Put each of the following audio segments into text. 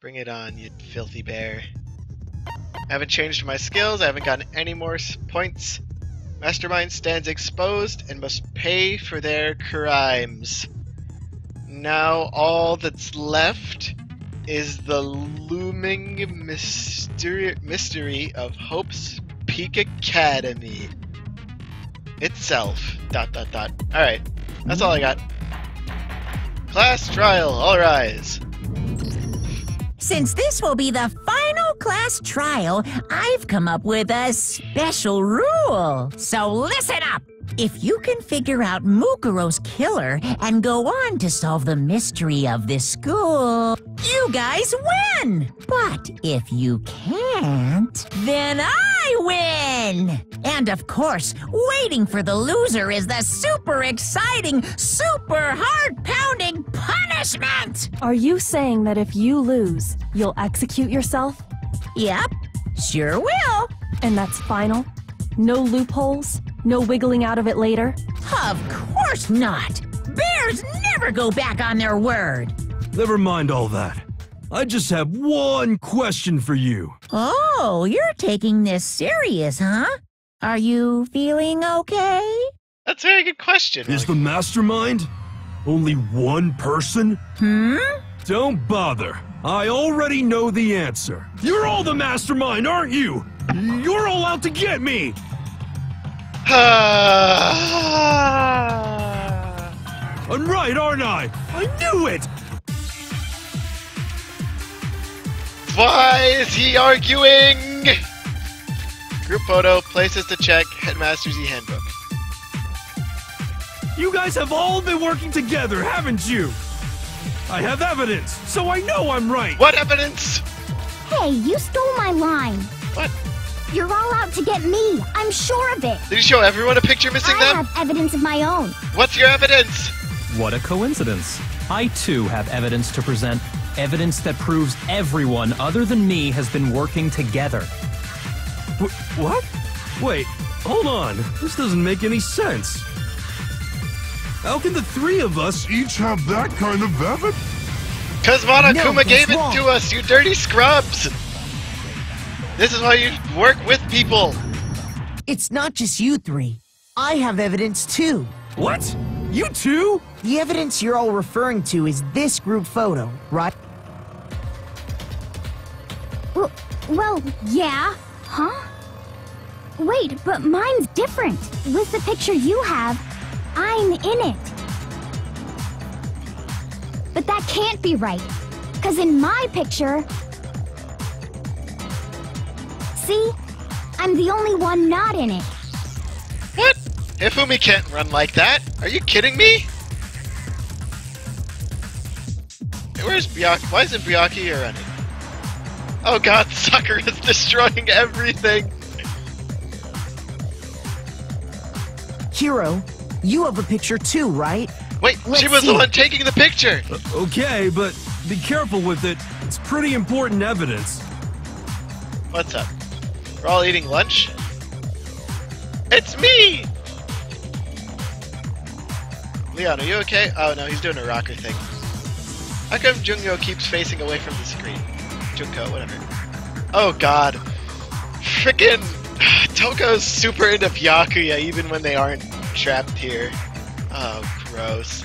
Bring it on, you filthy bear. I haven't changed my skills, I haven't gotten any more points. Mastermind stands exposed and must pay for their crimes. Now all that's left is the looming mystery of Hope's Peak Academy itself. ... Alright, that's all I got. Class trial, all rise. Since this will be the final class trial, I've come up with a special rule. So listen up! If you can figure out Mukuro's killer and go on to solve the mystery of this school, you guys win! But if you can't, then I win! And of course, waiting for the loser is the super exciting, super heart-pounding punishment! Are you saying that if you lose, you'll execute yourself? Yep, sure will. And that's final? No loopholes? No wiggling out of it later? Of course not! Bears never go back on their word! Never mind all that. I just have one question for you. Oh, you're taking this serious, huh? Are you feeling okay? That's a very good question. Is the mastermind only one person? Don't bother. I already know the answer. You're all the mastermind, aren't you? You're all out to get me! I'm right, aren't I? I knew it! Why is he arguing? Group photo, places to check, Headmaster's e-handbook. You guys have all been working together, haven't you? I have evidence, so I know I'm right. What evidence? Hey, you stole my line. What? You're all out to get me. I'm sure of it. Did you show everyone a picture missing I them? have evidence of my own. What's your evidence? What a coincidence. I too have evidence to present. Evidence that proves everyone other than me has been working together. What? Wait, hold on. This doesn't make any sense. How can the three of us Each have that kind of evidence? Cause Monokuma No, gave it wrong. to us, you dirty scrubs! This is why you work with people! It's not just you three. I have evidence too. What? You too? The evidence you're all referring to is this group photo, right? Well, yeah. Huh? Wait, but mine's different. With the picture you have, I'm in it. But that can't be right. 'Cause in my picture... See? I'm the only one not in it. What? Ifumi can't run like that! Are you kidding me? Where's Byakuya? Why isn't Byakuya here running? Oh god, Sakura is destroying everything! Hiro, you have a picture too, right? Wait, Let's she was see. the one taking the picture! Okay, but be careful with it. It's pretty important evidence. What's up? We're all eating lunch? It's me! Leon, are you okay? Oh no, he's doing a rocker thing. How come Junyo keeps facing away from the screen? Junko, whatever. Oh god. Frickin' Toko's super into Byakuya even when they aren't trapped here. Oh, gross.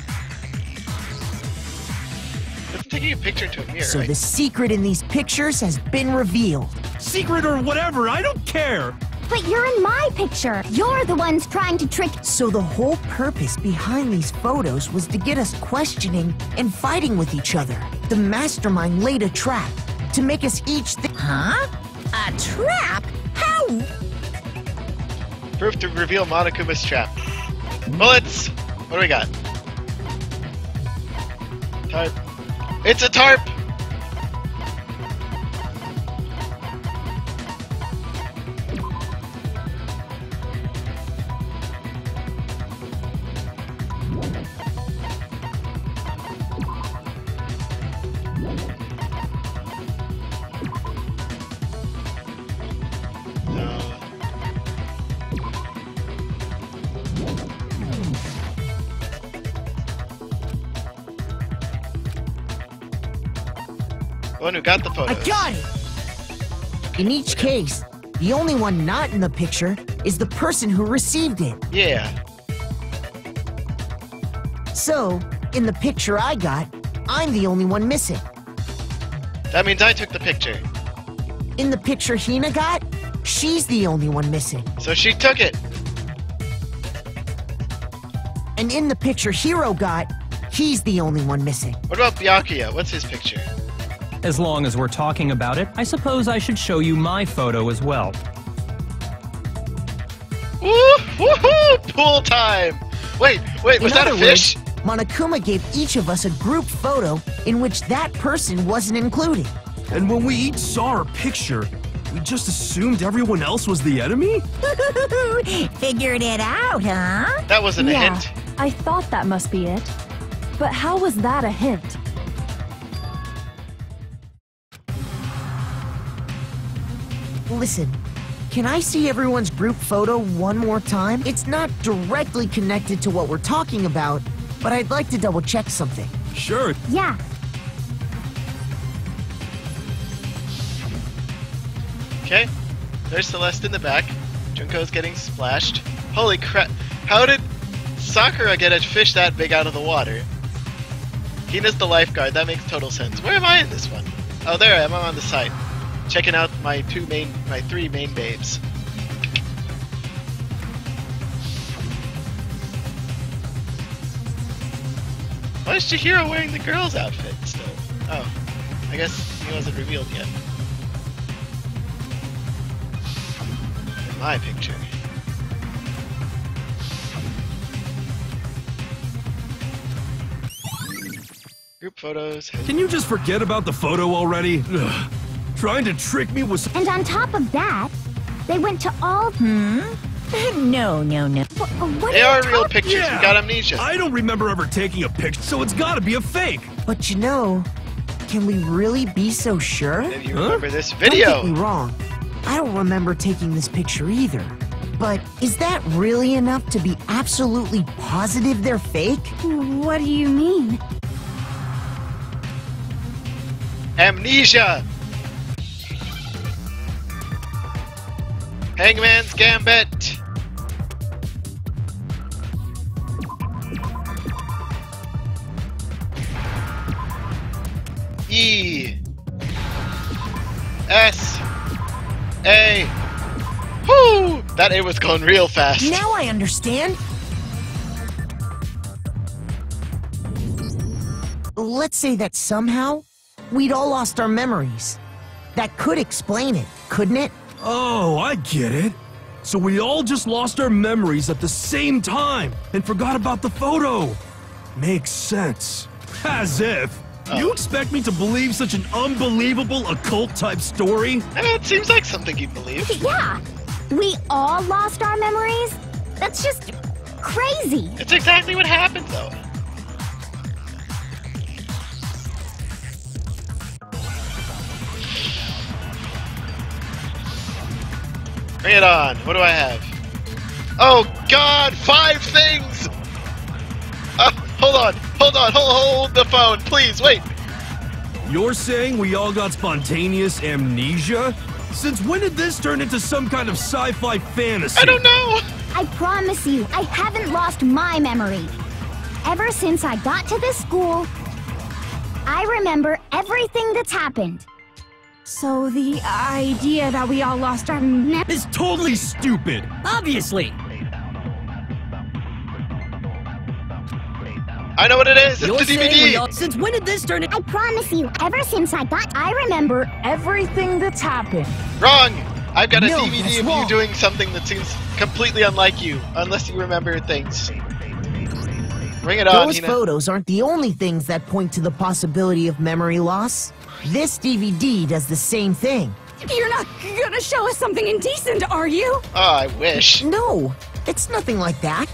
It's taking a picture into a mirror, So right? the secret in these pictures has been revealed. Secret or whatever, I don't care! But you're in my picture. You're the ones trying to trick... So the whole purpose behind these photos was to get us questioning and fighting with each other. The mastermind laid a trap to make us each think. Huh? A trap? How? Proof to reveal Monokuma's trap. Bullets! What do we got? Tarp. It's a tarp! The one who got the I photos. got it! In each case, the only one not in the picture is the person who received it. Yeah. So, in the picture I got, I'm the only one missing. That means I took the picture. In the picture Hina got, she's the only one missing. So she took it. And in the picture Hiro got, he's the only one missing. What about Byakuya? What's his picture? As long as we're talking about it, I suppose I should show you my photo as well. Woo! Woohoo! Pool time! Wait, was that a fish? Monokuma gave each of us a group photo in which that person wasn't included. And when we each saw our picture, we just assumed everyone else was the enemy? Figured it out, huh? That wasn't a Yeah, hint. I thought that must be it. But how was that a hint? Listen, can I see everyone's group photo one more time? It's not directly connected to what we're talking about, but I'd like to double check something. Sure. Yeah. Okay. There's Celeste in the back. Junko's getting splashed. Holy crap. How did Sakura get a fish that big out of the water? Hina's the lifeguard. That makes total sense. Where am I in this one? Oh, there I am. I'm on the side. Checking out my three main babes. Why is Chihiro wearing the girl's outfit still? Oh, I guess he wasn't revealed yet. In my picture. Group photos. Can you just forget about the photo already? Ugh. Trying to trick me with And on top of that, they went to all... No. What They are are you real talking- pictures. Yeah. We got amnesia. I don't remember ever taking a picture, so it's gotta be a fake. But you know, can we really be so sure? If you Huh? remember this Don't get video. me wrong. I don't remember taking this picture either. But is that really enough to be absolutely positive they're fake? What do you mean? Amnesia. Hangman's Gambit. E. S. A. Whoo! That A was going real fast. Now I understand. Let's say that somehow we'd all lost our memories. That could explain it, couldn't it? Oh, I get it. So we all just lost our memories at the same time and forgot about the photo. Makes sense. As if. You expect me to believe such an unbelievable occult-type story? It seems like something you believe. Yeah. We all lost our memories? That's just crazy. It's exactly what happened, though. Bring it on. What do I have? Oh, God! 5 things! Hold the phone, please, wait! You're saying we all got spontaneous amnesia? Since when did this turn into some kind of sci-fi fantasy? I don't know! I promise you, I haven't lost my memory. Ever since I got to this school, I remember everything that's happened. So the idea that we all lost our memories... It's totally stupid! Obviously! I know what it is, it's You're the saying DVD! we all... Since when did this turn into... I promise you, ever since I remember everything that's happened. Wrong! I've got a No, DVD that's of wrong. you doing something that seems completely unlike you, unless you remember things. Bring it on, Those Hina. photos aren't the only things that point to the possibility of memory loss. This DVD does the same thing. You're not gonna show us something indecent, are you? Oh, I wish. No, it's nothing like that.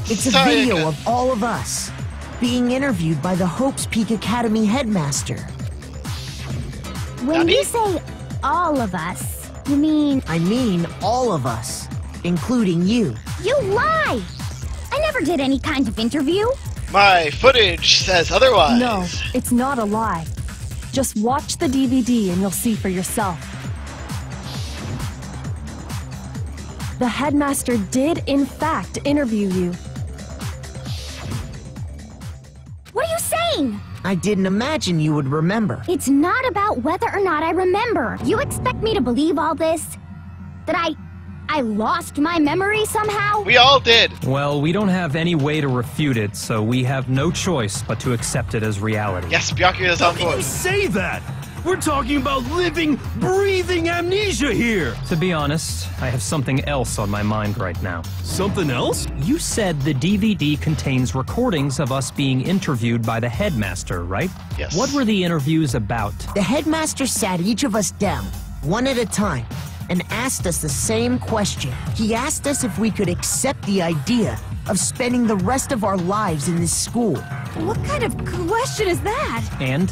It's a Sayaka. video of all of us being interviewed by the Hope's Peak Academy headmaster. When Nani? you say all of us, you mean I mean all of us, including you. you lie! I never did any kind of interview. My footage says otherwise. No, it's not a lie. Just watch the DVD and you'll see for yourself. The headmaster did, in fact, interview you. What are you saying? I didn't imagine you would remember. It's not about whether or not I remember. You expect me to believe all this? That I lost my memory somehow? We all did. Well, we don't have any way to refute it, so we have no choice but to accept it as reality. Yes, Byakuya is on How can you board. say that? We're talking about living, breathing amnesia here! To be honest, I have something else on my mind right now. Something else? You said the DVD contains recordings of us being interviewed by the headmaster, right? Yes. What were the interviews about? The headmaster sat each of us down, one at a time, and asked us the same question. He asked us if we could accept the idea of spending the rest of our lives in this school. What kind of question is that? And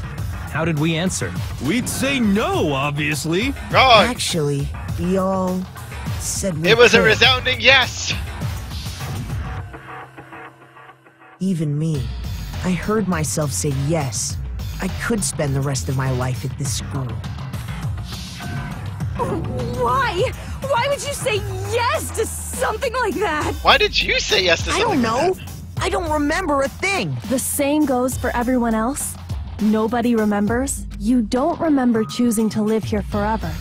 how did we answer? We'd say no, obviously. Wrong. Actually, we all said we It was a could. resounding yes. Even me. I heard myself say yes. I could spend the rest of my life at this school. Why? Why would you say yes to something like that? Why did you say yes to I something don't know. like I don't remember a thing. The same goes for everyone else. Nobody remembers. You don't remember choosing to live here forever,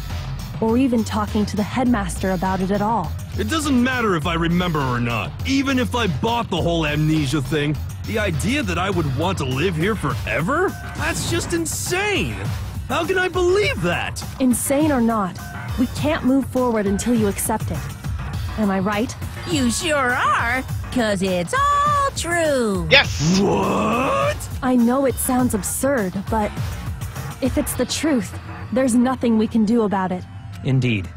or even talking to the headmaster about it at all. It doesn't matter if I remember or not. Even if I bought the whole amnesia thing, the idea that I would want to live here forever? That's just insane! How can I believe that? Insane or not, we can't move forward until you accept it. Am I right? You sure are, 'cause it's all true. that? Yes. What? I know it sounds absurd, but if it's the truth, there's nothing we can do about it. Indeed.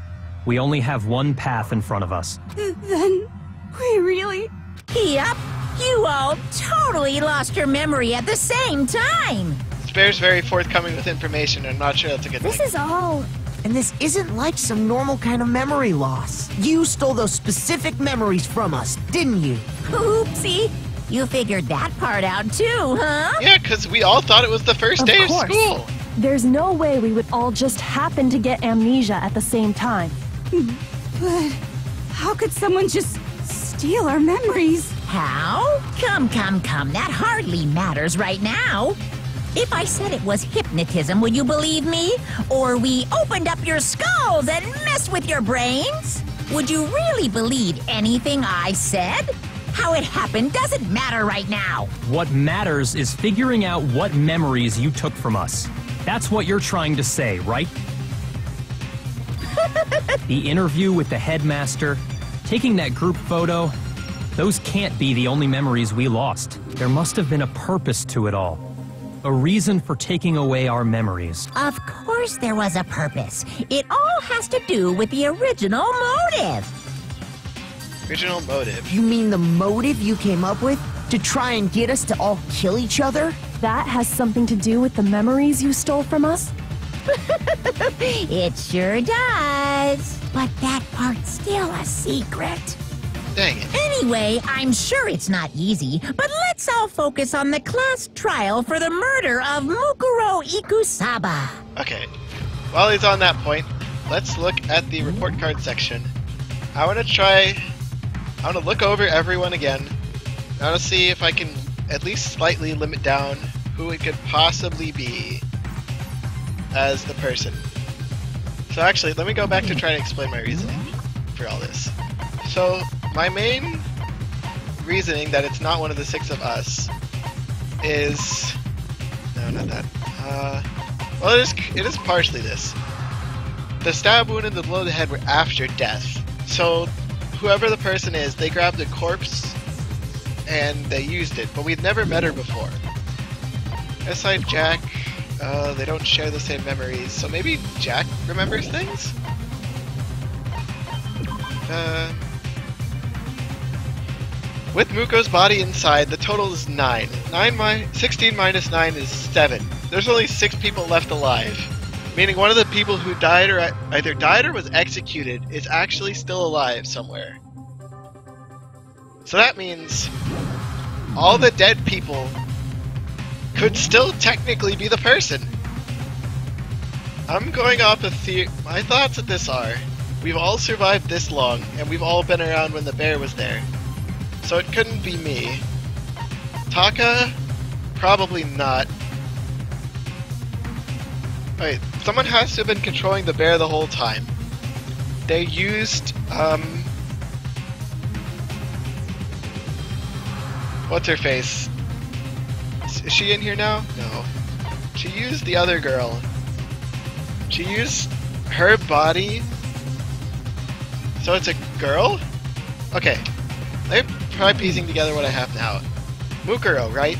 We only have one path in front of us. Then we really... Yep, you all totally lost your memory at the same time. Spare's very forthcoming with information. I'm not sure that's a good This thing. is all... And this isn't like some normal kind of memory loss. You stole those specific memories from us, didn't you? Oopsie. You figured that part out too, huh? Yeah, because we all thought it was the first Of day of course. school. There's no way we would all just happen to get amnesia at the same time. But how could someone just steal our memories? How? Come. That hardly matters right now. If I said it was hypnotism, would you believe me? Or we opened up your skulls and messed with your brains? Would you really believe anything I said? How it happened doesn't matter right now. What matters is figuring out what memories you took from us. That's what you're trying to say, right? The interview with the headmaster, taking that group photo, those can't be the only memories we lost. There must have been a purpose to it all. A reason for taking away our memories. Of course there was a purpose. It all has to do with the original motive. Original motive. You mean the motive you came up with? To try and get us to all kill each other? That has something to do with the memories you stole from us? It sure does. But that part's still a secret. Dang it. Anyway, I'm sure it's not easy, but let's all focus on the class trial for the murder of Mukuro Ikusaba. Okay. While he's on that point, let's look at the report card section. I want to look over everyone again. I want to see if I can at least slightly limit down who it could possibly be as the person. So actually, let me go back to try to explain my reasoning for all this. So, my main reasoning that it's not one of the six of us is... No, not that. Well, it is partially this. The stab wound and the blow to the head were after death. So, whoever the person is, they grabbed a corpse and they used it, but we'd never met her before. Aside Jack, they don't share the same memories, so maybe Jack remembers things? With Muko's body inside, the total is 9. 16 minus 9 is 7. There's only 6 people left alive. Meaning one of the people who died or either died or was executed is actually still alive somewhere. So that means all the dead people could still technically be the person. I'm going off of my thoughts of this are, we've all survived this long, and we've all been around when the bear was there. So it couldn't be me. Taka? Probably not. Wait, someone has to have been controlling the bear the whole time. They used, what's her face? Is she in here now? No. She used the other girl. She used her body. So it's a girl? Okay. They're probably piecing together what I have now. Mukuro, right?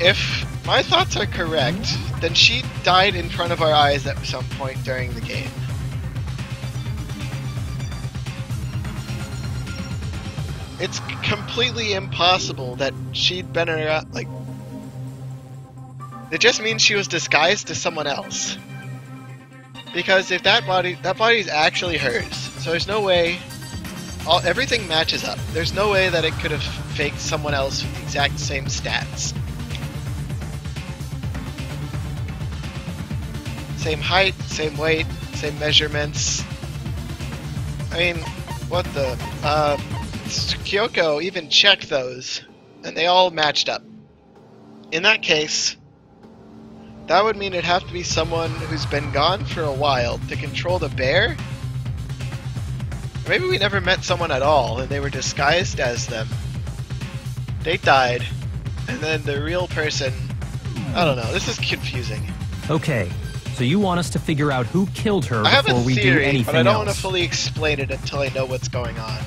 If my thoughts are correct, then she died in front of our eyes at some point during the game. It's completely impossible that she'd been around, like... It just means she was disguised as someone else. Because if that body's actually hers, so there's no way... everything matches up. There's no way that it could have faked someone else with the exact same stats. Same height, same weight, same measurements. I mean, what the... Kyoko even checked those, and they all matched up. In that case, that would mean it'd have to be someone who's been gone for a while to control the bear? Maybe we never met someone at all, and they were disguised as them. They died, and then the real person... I don't know, this is confusing. Okay, so you want us to figure out who killed her I have before a we do theory, anything but I don't else. want to fully explain it until I know what's going on.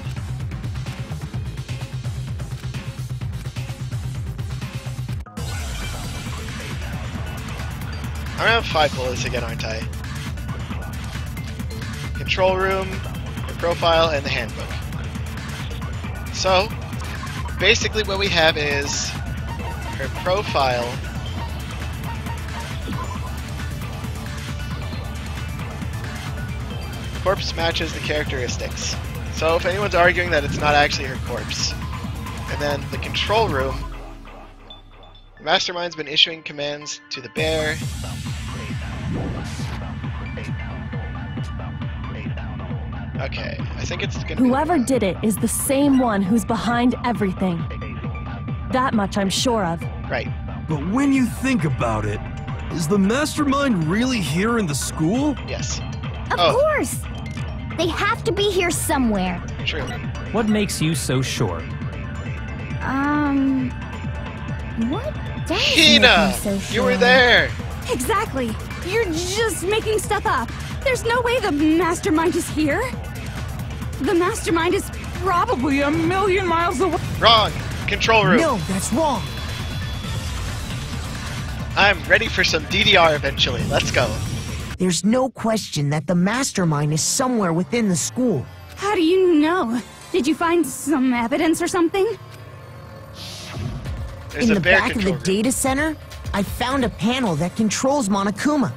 I'm gonna have 5 bullets again, aren't I? Control room, her profile, and the handbook. So, basically what we have is her profile. Corpse matches the characteristics. So if anyone's arguing that it's not actually her corpse. And then the control room. The Mastermind's been issuing commands to the bear. Okay, I think it's gonna Whoever be... did it is the same one who's behind everything. That much I'm sure of. Right. But when you think about it, is the Mastermind really here in the school? Yes. Of course! They have to be here somewhere. True. What makes you so sure? What does Hina! make me so You were sure? there! Exactly. You're just making stuff up. There's no way the Mastermind is here. The Mastermind is probably a million miles away. Wrong! Control room. No, that's wrong. I'm ready for some DDR eventually. Let's go. There's no question that the Mastermind is somewhere within the school. How do you know? Did you find some evidence or something? There's In a the bear back of the control room. data center, I found a panel that controls Monokuma.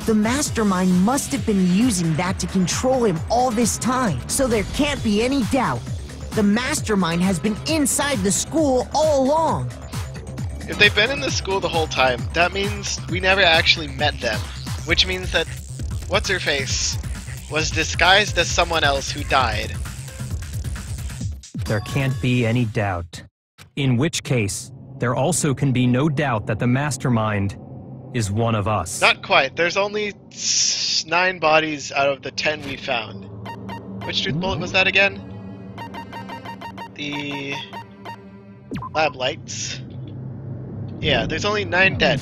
The Mastermind must have been using that to control him all this time, so there can't be any doubt. The Mastermind has been inside the school all along. If they've been in the school the whole time, that means we never actually met them. Which means that What's-Her-Face was disguised as someone else who died. There can't be any doubt. In which case, there also can be no doubt that the Mastermind is one of us. Not quite. There's only 9 bodies out of the 10 we found. Which truth bullet was that again? The lab lights. Yeah, there's only 9 dead.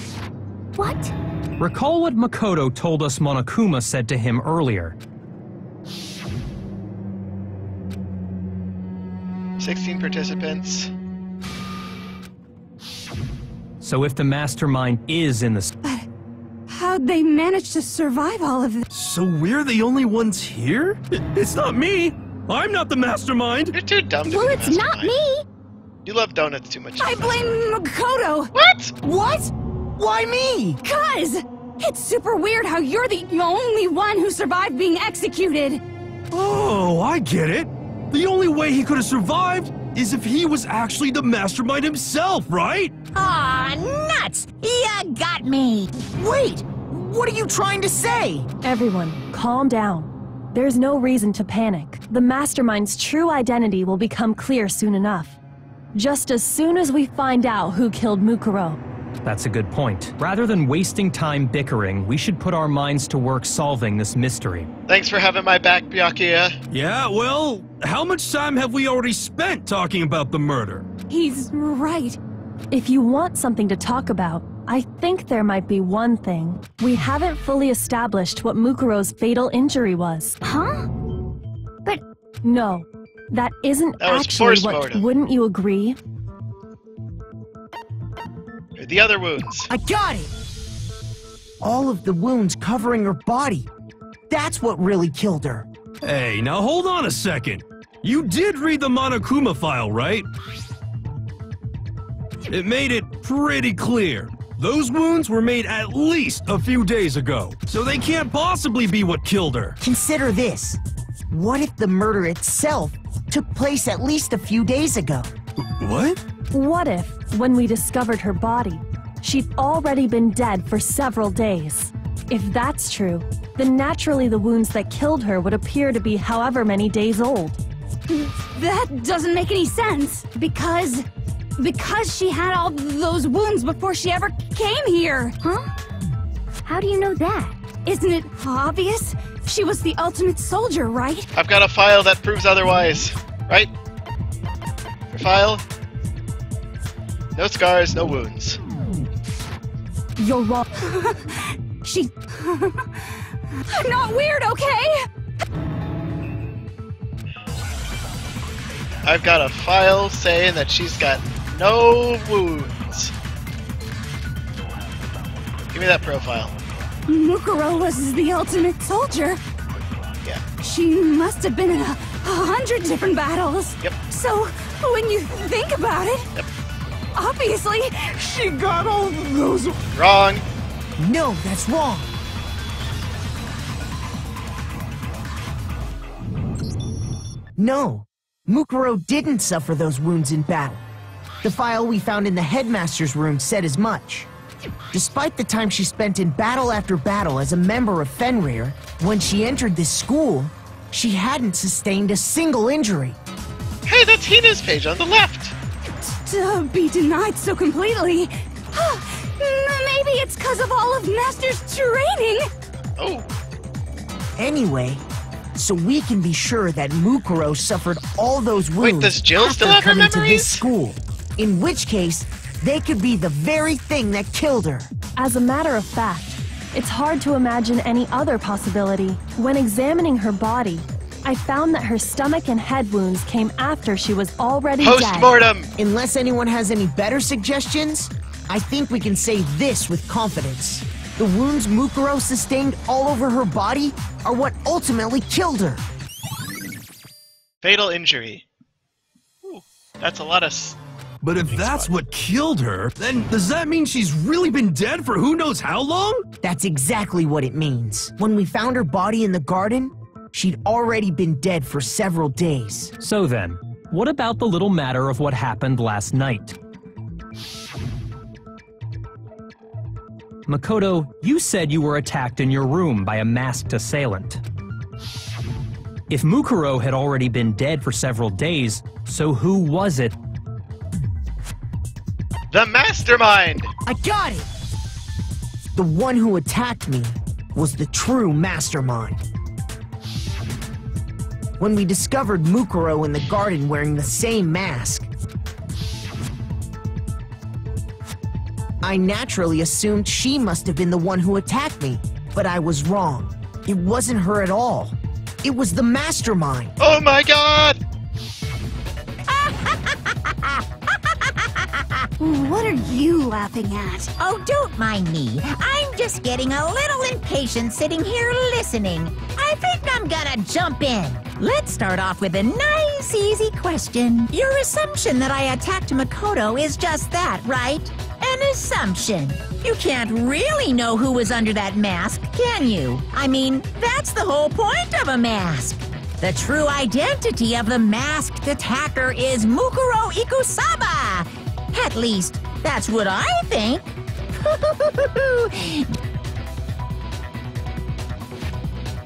What? Recall what Makoto told us Monokuma said to him earlier. 16 participants. So if the Mastermind is in the... But how'd they manage to survive all of this? So we're the only ones here? It's not me! I'm not the Mastermind! You're too dumb to Well, be it's the not Mastermind. me! You love donuts too much. I blame Makoto! What? What? Why me? Cuz! It's super weird how you're the only one who survived being executed! Oh, I get it! The only way he could have survived is if he was actually the mastermind himself, right? Aw, nuts! You got me! Wait! What are you trying to say? Everyone, calm down. There's no reason to panic. The Mastermind's true identity will become clear soon enough. Just as soon as we find out who killed Mukuro. That's a good point. Rather than wasting time bickering, we should put our minds to work solving this mystery. Thanks for having my back, Byakuya. Yeah, well, how much time have we already spent talking about the murder? He's right. If you want something to talk about, I think there might be one thing. We haven't fully established what Mukuro's fatal injury was. Huh? But No, that isn't That was actually what. post-mortem. Wouldn't you agree? The other wounds. I got it! All of the wounds covering her body. That's what really killed her. Hey, now hold on a second. You did read the Monokuma file, right? It made it pretty clear. Those wounds were made at least a few days ago, so they can't possibly be what killed her. Consider this. What if the murder itself took place at least a few days ago? What? What if, when we discovered her body, she'd already been dead for several days? If that's true, then naturally the wounds that killed her would appear to be however many days old. That doesn't make any sense. Because she had all those wounds before she ever came here. Huh? How do you know that? Isn't it obvious? She was the ultimate soldier, right? I've got a file that proves otherwise. Right? Your file? No scars, no wounds. You're wrong. I'm not weird, okay? I've got a file saying that she's got no wounds. Give me that profile. Mukuro was the ultimate soldier. Yeah. She must have been in 100 different battles. Yep. So, when you think about it, Yep. obviously, She got all those. Wrong. No, that's wrong. No, Mukuro didn't suffer those wounds in battle. The file we found in the headmaster's room said as much. Despite the time she spent in battle after battle as a member of Fenrir, when she entered this school, she hadn't sustained a single injury. Hey, that's Hina's page on the left. to be denied so completely. Maybe it's because of all of Master's training. Oh, Anyway, so we can be sure that Mukuro suffered all those wounds Wait, does Jill after still have her coming to memories? this school. In which case, they could be the very thing that killed her. As a matter of fact, it's hard to imagine any other possibility. When examining her body, I found that her stomach and head wounds came after she was already dead. post-mortem. Unless anyone has any better suggestions, I think we can say this with confidence. The wounds Mukuro sustained all over her body are what ultimately killed her. Fatal injury. Ooh, that's a lot of... But if that's what killed her, then does that mean she's really been dead for who knows how long? That's exactly what it means. When we found her body in the garden, she'd already been dead for several days. So then, what about the little matter of what happened last night? Makoto, you said you were attacked in your room by a masked assailant. If Mukuro had already been dead for several days, so who was it? The Mastermind! I got it! The one who attacked me was the true Mastermind. When we discovered Mukuro in the garden wearing the same mask, I naturally assumed she must have been the one who attacked me, but I was wrong. It wasn't her at all. It was the Mastermind. Oh my god! What are you laughing at? Oh, don't mind me. I'm just getting a little impatient sitting here listening. I think I'm gonna jump in. Let's start off with a nice, easy question. Your assumption that I attacked Makoto is just that, right? An assumption. You can't really know who was under that mask, can you? I mean, that's the whole point of a mask. The true identity of the masked attacker is Mukuro Ikusaba. At least, that's what I think.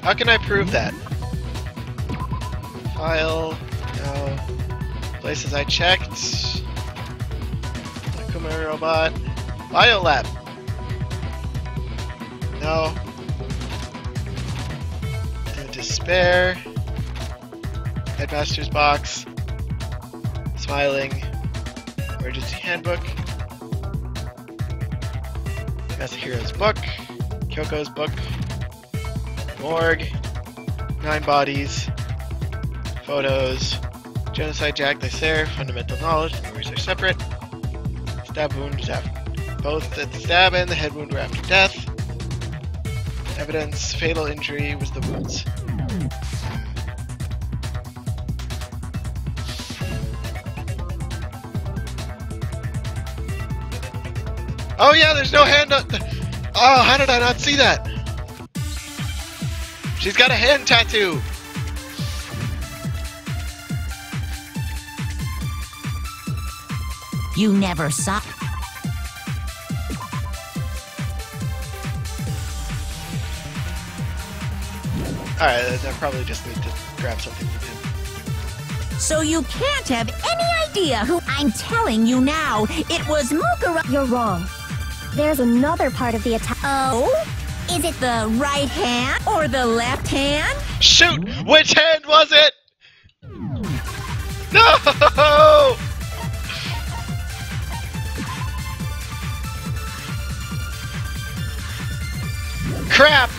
How can I prove that? File, no. Places I checked. Akuma Robot. Biolab. No. Despair. Headmaster's box. Smiling. Emergency handbook. Kazuhiro's book. Kyoko's book. Morgue. 9 bodies. Photos. Genocide Jack, they there. Fundamental knowledge. Memories are separate. Stab wounds both at the stab and the head wound were after death. Evidence, fatal injury was the wounds. Oh yeah, there's no hand on... Oh, how did I not see that? She's got a hand tattoo! You never saw... Alright, I probably just need to grab something from him. So you can't have any idea who... I'm telling you now, it was Mukuro... You're wrong. There's another part of the attack. Oh? Is it the right hand or the left hand? Shoot! Which hand was it? No! Crap!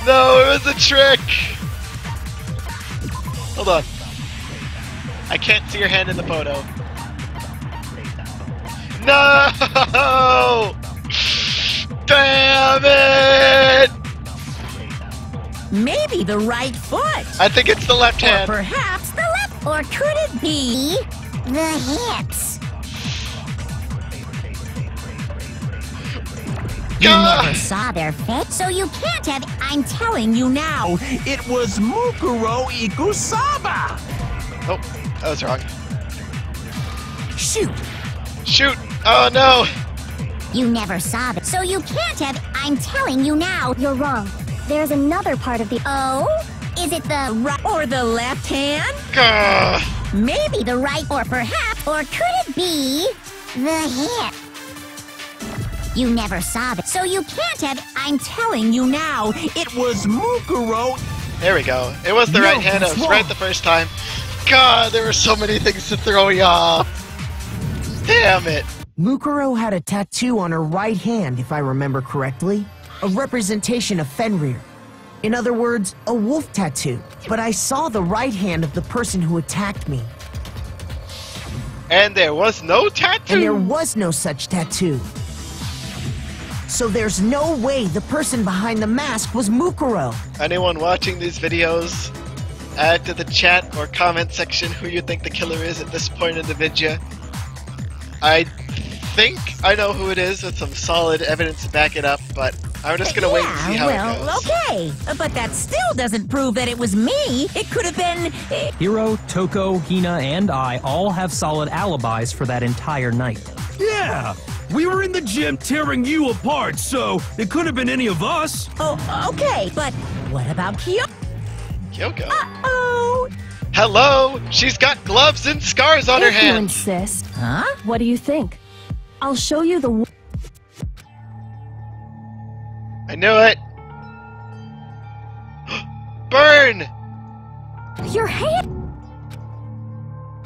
No, it was a trick! Hold on. I can't see your hand in the photo. No! Damn it! Maybe the right foot. I think it's the left Or hand. perhaps the left. Or could it be the hips? You never saw their face, so you can't have... I'm telling you now. It was Mukuro Ikusaba! Oh, that was wrong. Shoot. Shoot! Oh no! You never saw it, so you can't have... I'm telling you now. You're wrong. There's another part of the... Oh? Is it the Right or the left hand? Gah. maybe the right, or perhaps, or could it be the hip? You never saw it, so you can't have... I'm telling you now. It was Mukuro. There we go. It was the No, right hand. I that's was right the first time. God, there were so many things to throw you off. Damn it. Mukuro had a tattoo on her right hand, if I remember correctly. A representation of Fenrir. In other words, a wolf tattoo. But I saw the right hand of the person who attacked me. And there was no tattoo. And there was no such tattoo. So there's no way the person behind the mask was Mukuro. Anyone watching these videos, add to the chat or comment section who you think the killer is at this point in the video. I think I know who it is with some solid evidence to back it up, but I'm just gonna wait and see how it goes. Okay, but that still doesn't prove that it was me. It could have been... Hiro, Toko, Hina, and I all have solid alibis for that entire night. Yeah! We were in the gym tearing you apart, so it could have been any of us. Oh, okay, but what about Kyoko? Kyoko? Uh-oh. Hello! She's got gloves and scars on her If you hands! insist. Huh? What do you think? I'll show you the... I knew it! Burn! Your hand!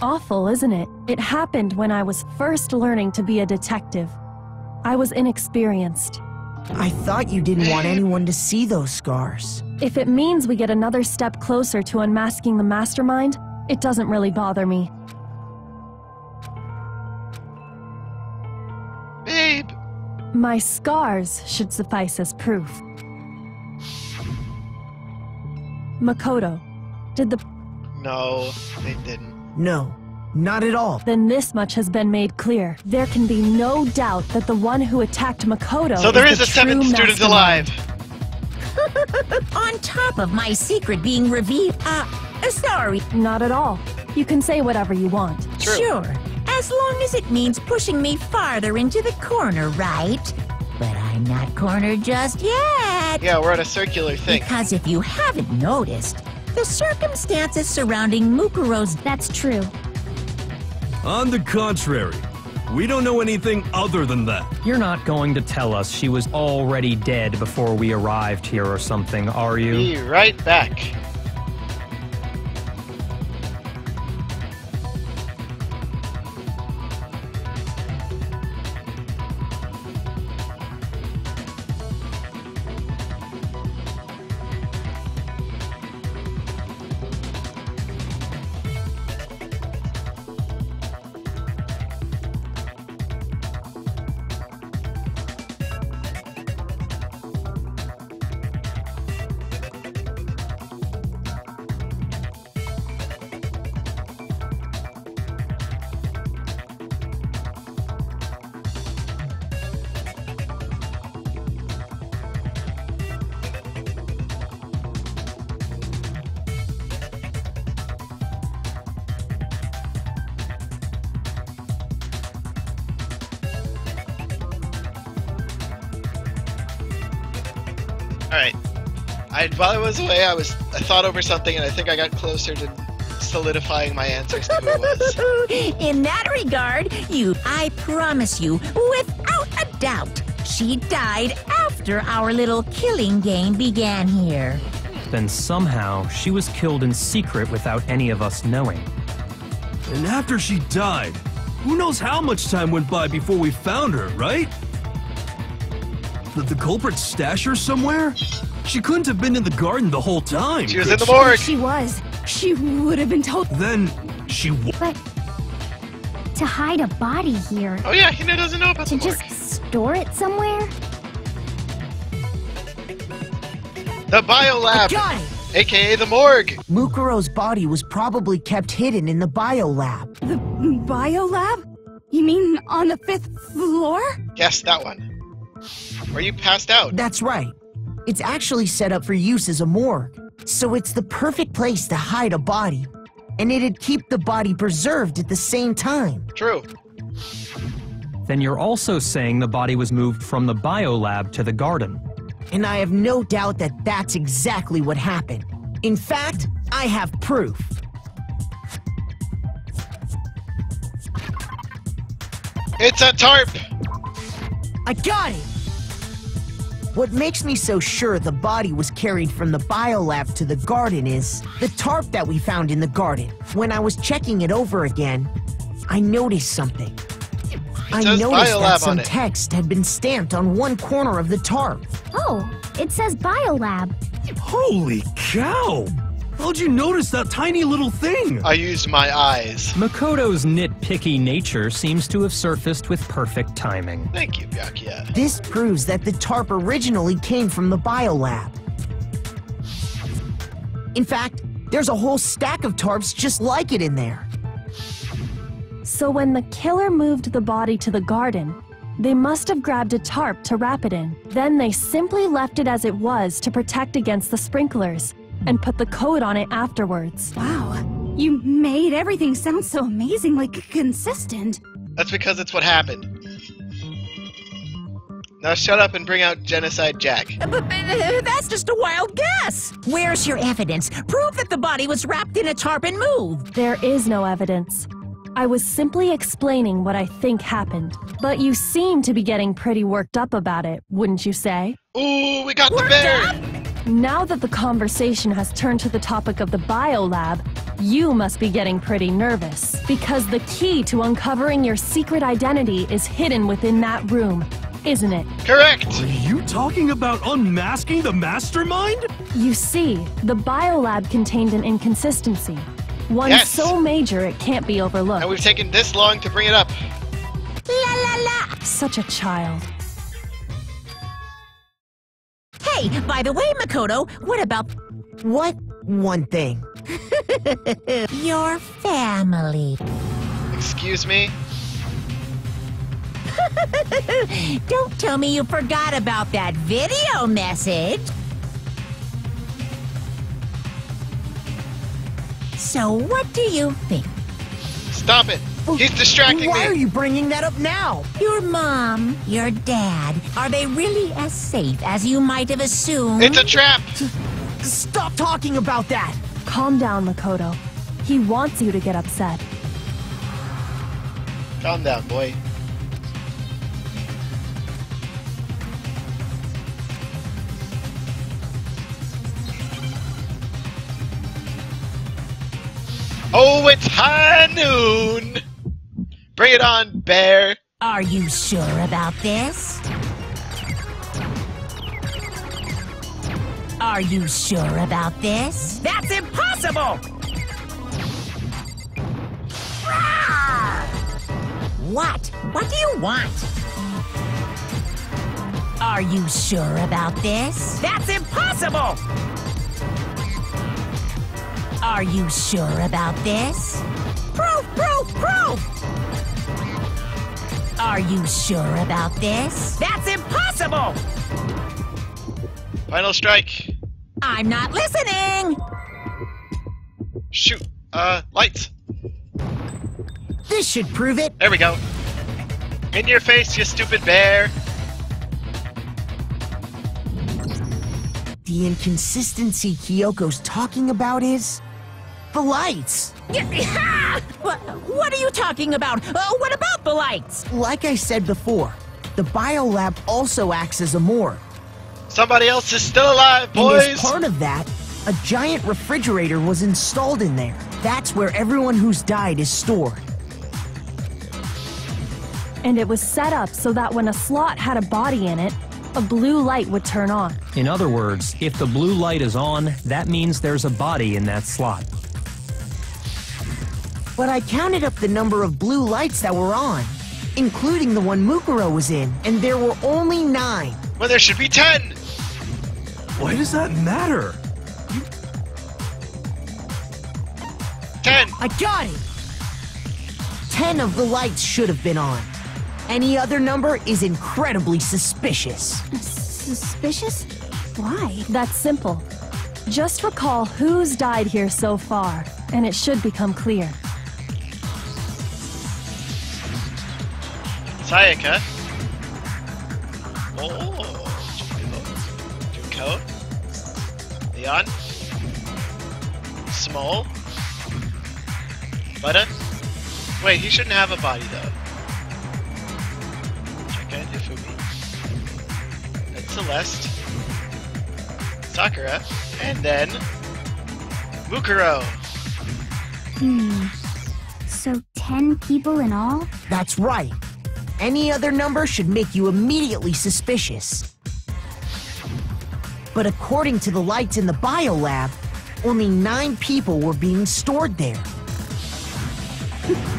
Awful, isn't it? It happened when I was first learning to be a detective. I was inexperienced. I thought you didn't want anyone to see those scars. If it means we get another step closer to unmasking the Mastermind, it doesn't really bother me. Babe! My scars should suffice as proof. Makoto, did the... No, they didn't. No, not at all. Then this much has been made clear. There can be no doubt that the one who attacked Makoto So there is the a seventh true student mastermind. alive! On top of my secret being revealed. Sorry. Not at all. You can say whatever you want. True. Sure. As long as it means pushing me farther into the corner, right? But I'm not cornered just yet. Yeah, we're on a circular thing. Because if you haven't noticed, the circumstances surrounding Mukuro's... That's true. On the contrary, we don't know anything other than that. You're not going to tell us she was already dead before we arrived here or something, are you? Be right back. Alright. While I was away, I thought over something, and I think I got closer to solidifying my answers to who it was. In that regard, I promise you, without a doubt, she died after our little killing game began here. Then somehow she was killed in secret without any of us knowing. And after she died, who knows how much time went by before we found her, right? Did the culprit stash her somewhere? She couldn't have been in the garden the whole time. She was in the morgue. She was. She would have been told. Then she But to hide a body here, Oh yeah, he doesn't know about the to morgue. just store it somewhere? The biolab, Got it! aka the morgue. Mukuro's body was probably kept hidden in the biolab. The biolab? You mean on the 5th floor? Guess that one. Or you passed out. That's right. It's actually set up for use as a morgue. So it's the perfect place to hide a body. And it'd keep the body preserved at the same time. True. Then you're also saying the body was moved from the biolab to the garden. And I have no doubt that that's exactly what happened. In fact, I have proof. It's a tarp. I got it! What makes me so sure the body was carried from the biolab to the garden is the tarp that we found in the garden. When I was checking it over again, I noticed something. I says noticed biolab that on some it. text had been stamped on one corner of the tarp. Oh, it says biolab. Holy cow! How'd you notice that tiny little thing? I used my eyes. Makoto's nitpicky nature seems to have surfaced with perfect timing. Thank you, Byakuya. This proves that the tarp originally came from the biolab. In fact, there's a whole stack of tarps just like it in there. So when the killer moved the body to the garden, they must have grabbed a tarp to wrap it in. Then they simply left it as it was to protect against the sprinklers, and put the coat on it afterwards. Wow. You made everything sound so amazingly consistent. That's because it's what happened. Now shut up and bring out Genocide Jack. But that's just a wild guess. Where's your evidence? Prove that the body was wrapped in a tarp and moved. There is no evidence. I was simply explaining what I think happened. But you seem to be getting pretty worked up about it, wouldn't you say? Ooh, we got the bear! Now that the conversation has turned to the topic of the biolab, you must be getting pretty nervous. Because the key to uncovering your secret identity is hidden within that room, isn't it? Correct! Are you talking about unmasking the Mastermind? You see, the biolab contained an inconsistency. One Yes. so major it can't be overlooked. And we've taken this long to bring it up. La la la. Such a child. Hey, by the way, Makoto, what about What one thing? your family? Excuse me? Don't tell me you forgot about that video message. So what do you think? Stop it! He's distracting Why are me! you bringing that up now? Your mom, your dad, are they really as safe as you might have assumed? It's a trap! Stop talking about that! Calm down, Makoto. He wants you to get upset. Calm down, boy. Oh, it's high noon! Bring it on, bear! Are you sure about this? Are you sure about this? That's impossible! What? What do you want? Are you sure about this? That's impossible! Are you sure about this? Proof, proof, proof! Are you sure about this? That's impossible! Final strike. I'm not listening! Shoot. Lights. This should prove it. There we go. In your face, you stupid bear. The inconsistency Kyoko's talking about is... the lights. What are you talking about? What about the lights? Like I said before, the biolab also acts as a morgue. Somebody else is still alive, boys! And as part of that, a giant refrigerator was installed in there. That's where everyone who's died is stored. And it was set up so that when a slot had a body in it, a blue light would turn on. In other words, if the blue light is on, that means there's a body in that slot. But I counted up the number of blue lights that were on, including the one Mukuro was in, and there were only 9. Well, there should be 10! Why does that matter? 10! I got it! 10 of the lights should have been on. Any other number is incredibly suspicious. Suspicious? Why? That's simple. Just recall who's died here so far, and it should become clear. Sayaka. Oh, Junko. Leon. Small. Butter. Wait, he shouldn't have a body though. Check out Ifumi. Then Celeste. Sakura. And then Mukuro. So 10 people in all? That's right. Any other number should make you immediately suspicious. But according to the lights in the biolab, only 9 people were being stored there.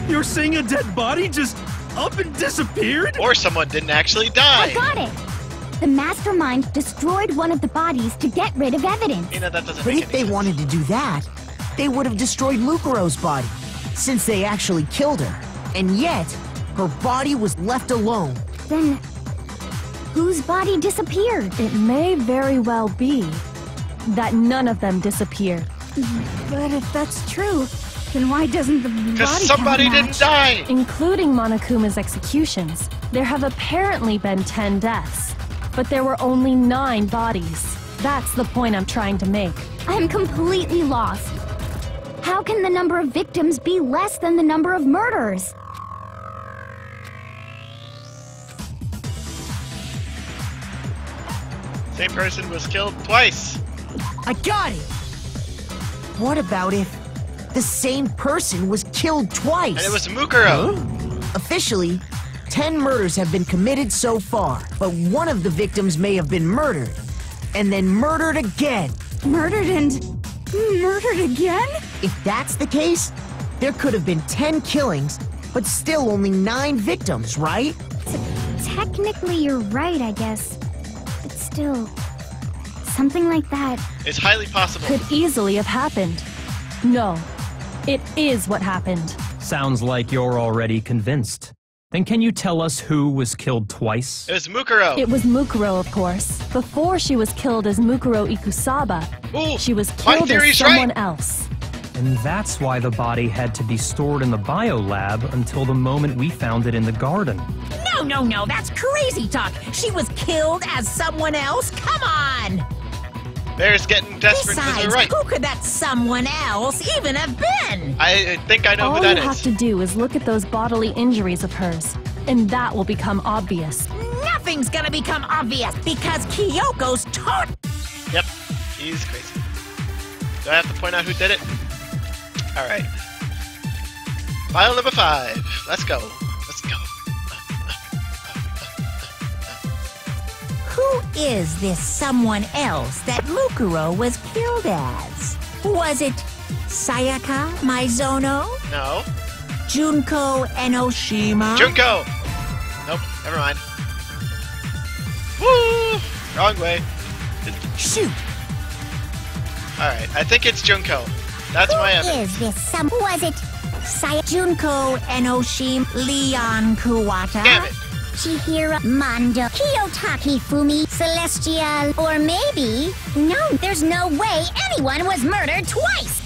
You're saying a dead body just up and disappeared? Or someone didn't actually die. I got it! The Mastermind destroyed one of the bodies to get rid of evidence. You know, that doesn't But make if any they sense. wanted to do that, they would have destroyed Mukuro's body, since they actually killed her. And yet, her body was left alone. Then, whose body disappeared? It may very well be that none of them disappeared. But if that's true, then why doesn't the body Because somebody count didn't match? die! Including Monokuma's executions, there have apparently been 10 deaths, but there were only 9 bodies. That's the point I'm trying to make. I'm completely lost. How can the number of victims be less than the number of murders? Same person was killed twice. I got it! What about if the same person was killed twice? And it was Mukuro. Officially, 10 murders have been committed so far, but one of the victims may have been murdered, and then murdered again. Murdered and murdered again? If that's the case, there could have been 10 killings, but still only 9 victims, right? Technically, you're right, I guess. But still, something like that. It's highly possible. Could easily have happened. No, it is what happened. Sounds like you're already convinced. Then can you tell us who was killed twice? It was Mukuro. It was Mukuro, of course. Before she was killed as Mukuro Ikusaba, Ooh, she was my killed as theory's someone right. else. And that's why the body had to be stored in the biolab until the moment we found it in the garden. No, that's crazy talk. She was killed as someone else? Come on! Bear's getting desperate because Besides, we're right. who could that someone else even have been? I think I know All who that you is. have to do is look at those bodily injuries of hers, and that will become obvious. Nothing's gonna become obvious because Kyoko's Yep, he's crazy. Do I have to point out who did it? Alright. File number 5. Let's go. Let's go. Who is this someone else that Mukuro was killed as? Was it Sayaka Maizono? No. Junko Enoshima? Junko! Nope, never mind. Woo! Wrong way. Shoot! Alright, I think it's Junko. That's my evidence. Is this was it Junko Enoshima, Leon Kuwata? Damn it! Chihiro, Mondo, Kiyotaki Fumi, Celestial, or maybe... No, there's no way anyone was murdered twice!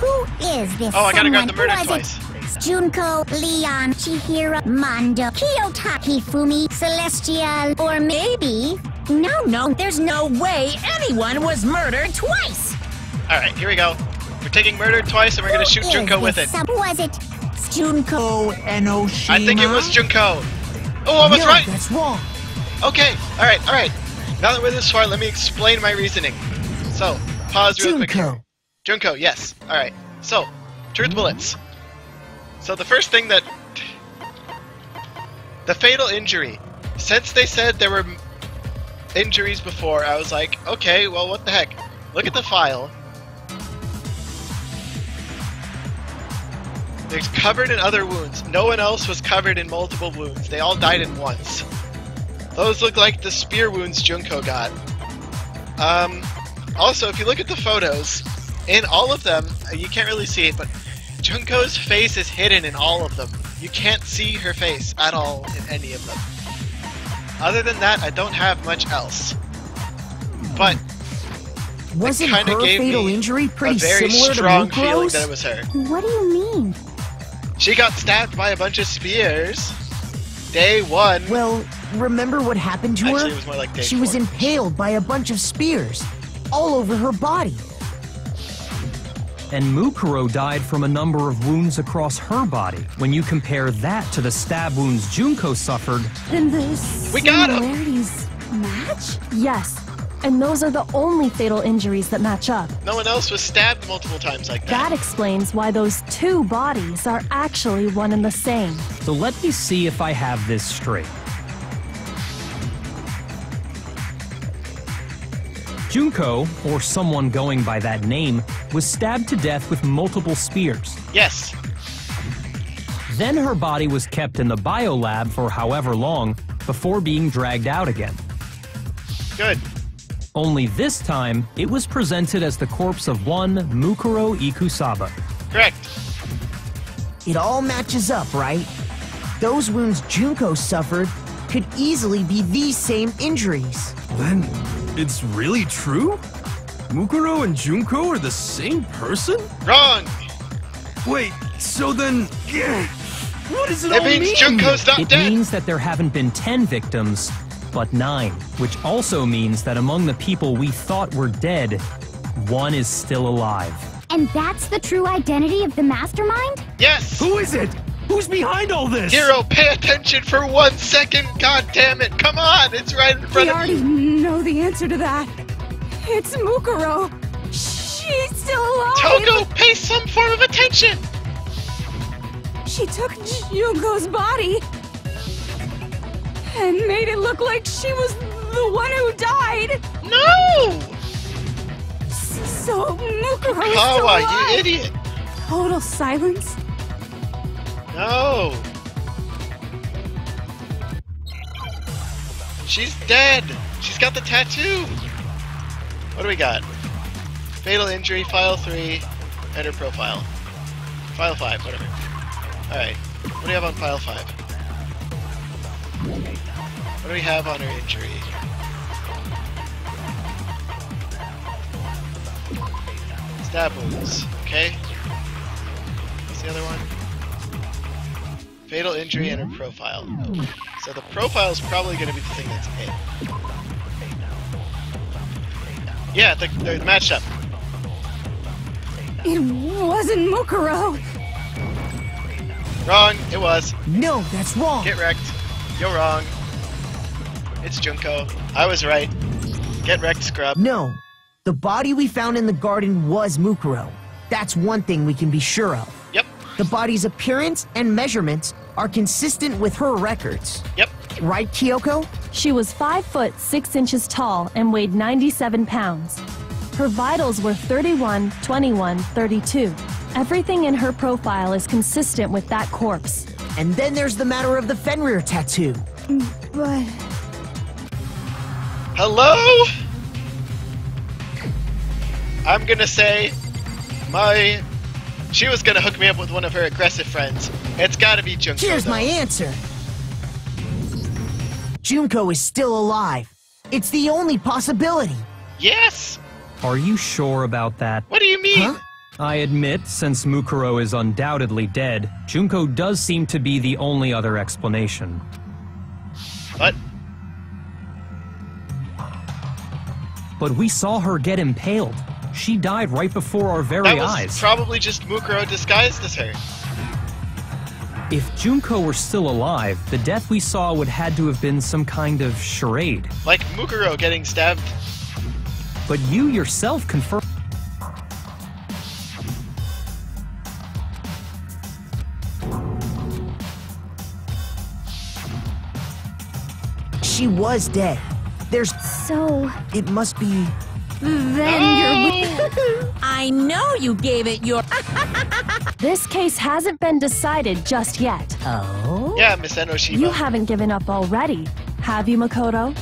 Who is this Oh, I gotta grab someone? the murder Was twice. it Junko, Leon, Chihiro, Mondo, Kiyotaki Fumi, Celestial, or maybe... No, There's no way anyone was murdered twice! Alright, here we go. We're taking murder twice and we're gonna shoot Who Junko is with this it. Was it Junko Enoshima? I think it was Junko. Oh, I was No, right! that's wrong. Okay, alright. Now that we're this far, let me explain my reasoning. So, pause real quick here. Junko. Junko, yes. Alright. So, truth bullets. So the first thing that... The fatal injury. Since they said there were injuries before, I was like, okay, well, what the heck? Look at the file. They're covered in other wounds. No one else was covered in multiple wounds. They all died in once. Those look like the spear wounds Junko got. Also, if you look at the photos, in all of them, you can't really see it, but Junko's face is hidden in all of them. You can't see her face at all in any of them. Other than that, I don't have much else. But Wasn't kinda her gave fatal me injury pretty a very similar to strong feeling Mukuro's? that it was her. What do you mean? She got stabbed by a bunch of spears. Day 1. Well, remember what happened to Actually, her? it was more like day She 4. was impaled by a bunch of spears, all over her body. And Mukuro died from a number of wounds across her body. When you compare that to the stab wounds Junko suffered, Then the We got 'em! similarities match? Yes, and those are the only fatal injuries that match up. No one else was stabbed multiple times like That that. explains why those two bodies are actually one and the same. so let me see if I have this straight. Junko, or someone going by that name, was stabbed to death with multiple spears. Yes. Then her body was kept in the biolab for however long before being dragged out again. Good. Only this time, it was presented as the corpse of one Mukuro Ikusaba. Correct. It all matches up, right? Those wounds Junko suffered could easily be these same injuries. Then, it's really true? Mukuro and Junko are the same person? Wrong. Wait, so then... What does it It all means mean? Junko's not It dead. means that there haven't been 10 victims, but 9, which also means that among the people we thought were dead, one is still alive. And that's the true identity of the Mastermind? Yes. Who is it? Who's behind all this? Hero, pay attention for 1 second. God damn it. Come on. It's right in We front of already you. know the answer to that. It's Mukuro. She's still alive. Togo, pay some form of attention. She took Junko's body and made it look like she was the one who died. No. So Mukuro is still Kawa, alive. you idiot. Total silence. No. She's dead. She's got the tattoo. What do we got? Fatal injury, file 3, enter profile. File 5, whatever. Alright. What do we have on file 5? What do we have on her injury? Stab wounds. Okay. What's the other one? Fatal injury and a profile. So the profile is probably going to be the thing that's it. Yeah, they're matched up. It wasn't Mukuro. Wrong. It was. No, that's wrong. Get wrecked. You're wrong. It's Junko. I was right. Get wrecked, scrub. No. The body we found in the garden was Mukuro. That's one thing we can be sure of. Yep. The body's appearance and measurements are consistent with her records. Yep. Right, Kyoko? She was 5 foot 6 inches tall and weighed 97 pounds. Her vitals were 31, 21, 32. Everything in her profile is consistent with that corpse. And then there's the matter of the Fenrir tattoo. But... Hello? I'm gonna say she was gonna hook me up with one of her aggressive friends. It's gotta be Junko. Here's though. my answer. Junko is still alive. It's the only possibility. Yes! Are you sure about that? What do you mean? Huh? I admit, since Mukuro is undoubtedly dead, Junko does seem to be the only other explanation. What? But we saw her get impaled. She died right before our very That was eyes. probably just Mukuro disguised as her. If Junko were still alive, the death we saw would had to have been some kind of charade. Like Mukuro getting stabbed. But you yourself confirmed. She was dead. There's... So, It must be... then you're... I know you gave it your... This case hasn't been decided just yet. Oh? Yeah, Miss Enoshima. You haven't given up already, have you, Makoto?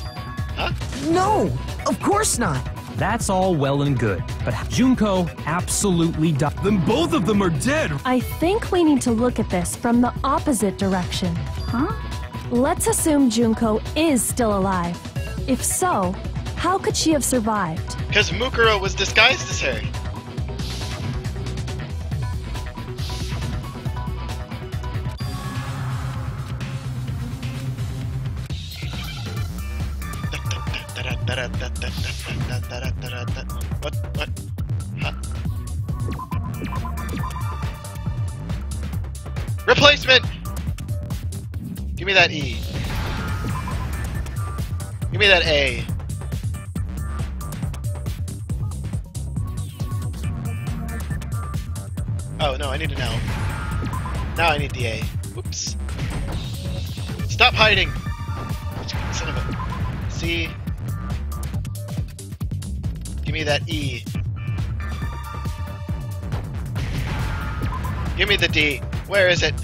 Huh? No, of course not. That's all well and good, but Junko absolutely died. Then both of them are dead. I think we need to look at this from the opposite direction. Huh? Let's assume Junko is still alive. If so, how could she have survived? Because Mukuro was disguised as her. What? Huh? Replacement! Give me that E. Give me that A. Oh, no, I need an L. Now I need the A. Whoops. Stop hiding! Son of a... C. Give me that E. Give me the D. Where is it?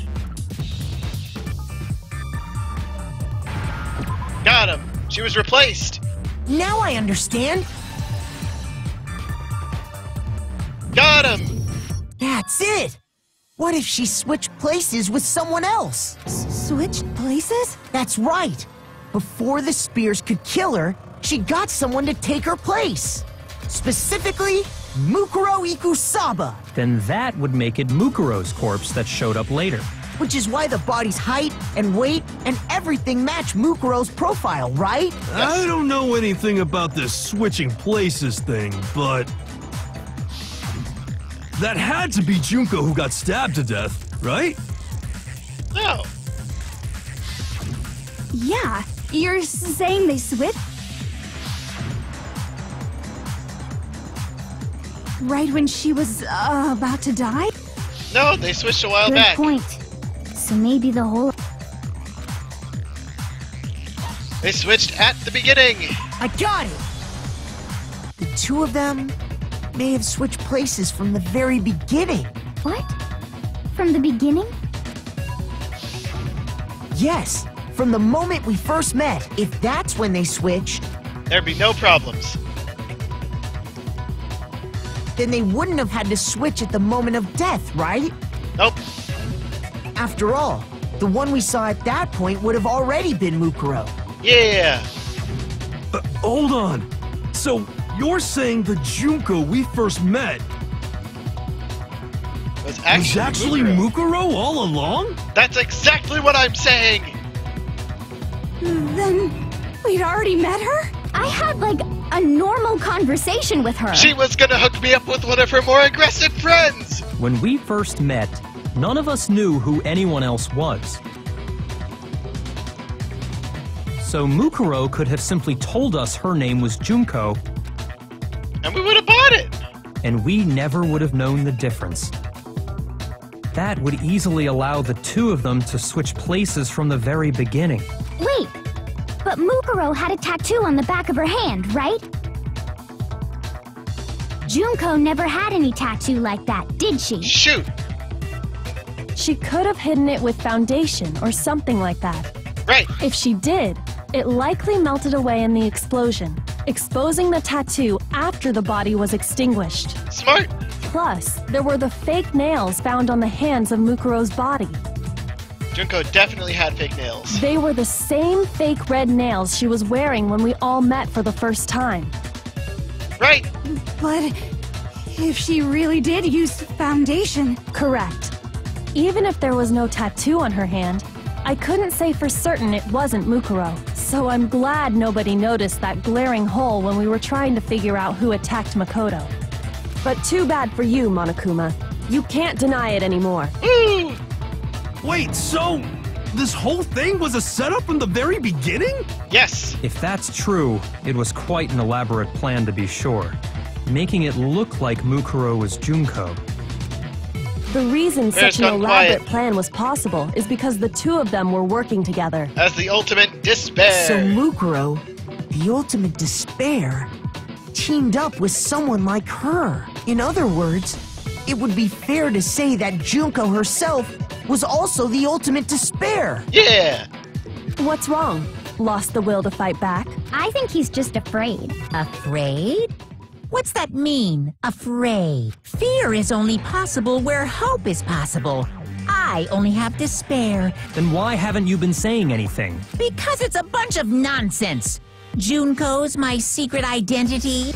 Got him! She was replaced! Now I understand. Got him! That's it. What if she switched places with someone else? Switched places? That's right. Before the spears could kill her, she got someone to take her place. Specifically, Mukuro Ikusaba. Then that would make it Mukuro's corpse that showed up later. Which is why the body's height and weight and everything match Mukuro's profile, right? I don't know anything about this switching places thing, but... that had to be Junko who got stabbed to death, right? No. Yeah, you're saying they switched? Right when she was about to die? No, they switched a while good back. point. So maybe the whole... They switched at the beginning. I got it. The two of them may have switched places from the very beginning. What? From the beginning? Yes, from the moment we first met. If that's when they switched, There'd be no problems. then they wouldn't have had to switch at the moment of death, right? Nope. After all, the one we saw at that point would have already been Mukuro. Yeah. Hold on. So, you're saying the Junko we first met Was Was actually Mukuro all along? That's exactly what I'm saying! Then we'd already met her? I had, like, a normal conversation with her. She was gonna hook me up with one of her more aggressive friends! When we first met, none of us knew who anyone else was. So Mukuro could have simply told us her name was Junko, and we would have bought it! And we never would have known the difference. That would easily allow the two of them to switch places from the very beginning. Wait, but Mukuro had a tattoo on the back of her hand, right? Junko never had any tattoo like that, did she? Shoot! She could have hidden it with foundation or something like that. Right! If she did, it likely melted away in the explosion, exposing the tattoo after the body was extinguished. Smart! Plus, there were the fake nails found on the hands of Mukuro's body. Junko definitely had fake nails. They were the same fake red nails she was wearing when we all met for the first time. Right! But if she really did use foundation... Correct. Even if there was no tattoo on her hand, I couldn't say for certain it wasn't Mukuro. So I'm glad nobody noticed that glaring hole when we were trying to figure out who attacked Makoto. But too bad for you, Monokuma. You can't deny it anymore. Wait, so this whole thing was a setup from the very beginning? Yes! If that's true, it was quite an elaborate plan to be sure, making it look like Mukuro was Junko. The reason such an elaborate plan was possible is because the two of them were working together. As the ultimate despair! So Mukuro, the ultimate despair, teamed up with someone like her. In other words, it would be fair to say that Junko herself was also the ultimate despair. Yeah! What's wrong? Lost the will to fight back? I think he's just afraid. Afraid? What's that mean, afraid? Fear is only possible where hope is possible. I only have despair. Then why haven't you been saying anything? Because it's a bunch of nonsense. Junko's my secret identity.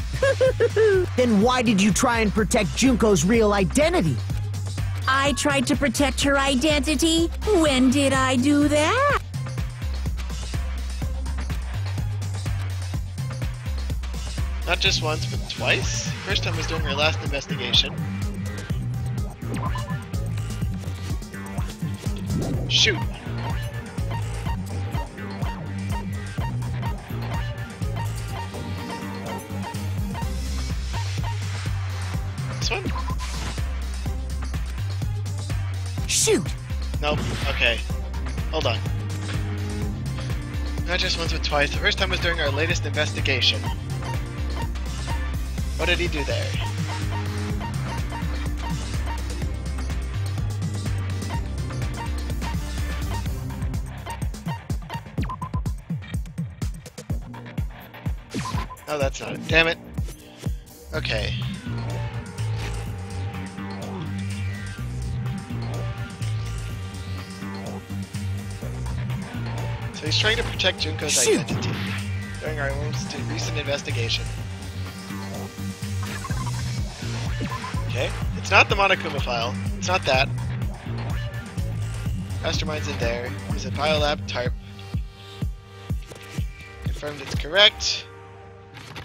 Then why did you try and protect Junko's real identity? I tried to protect her identity? When did I do that? Not just once, but twice. First time was during her last investigation. Shoot! This one? Shoot! Nope. Okay. Hold on. Not just once, but twice. The first time was during our latest investigation. What did he do there? Oh, that's not it. Damn it. Okay. So he's trying to protect Junko's identity during our most recent investigation. Okay, it's not the Monokuma file. It's not that. Mastermind's in there. There's a biolab tarp. Confirmed it's correct.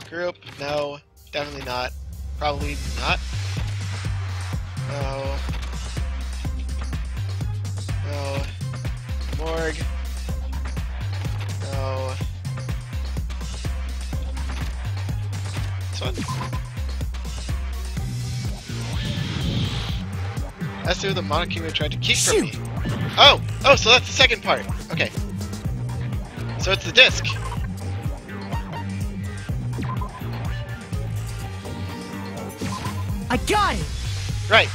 Group, no. Definitely not. Probably not. No. No. Morgue. No. This one. That's who the Monokuma tried to keep from me. Oh! Oh, so that's the second part. Okay. So it's the disc. I got it! Right.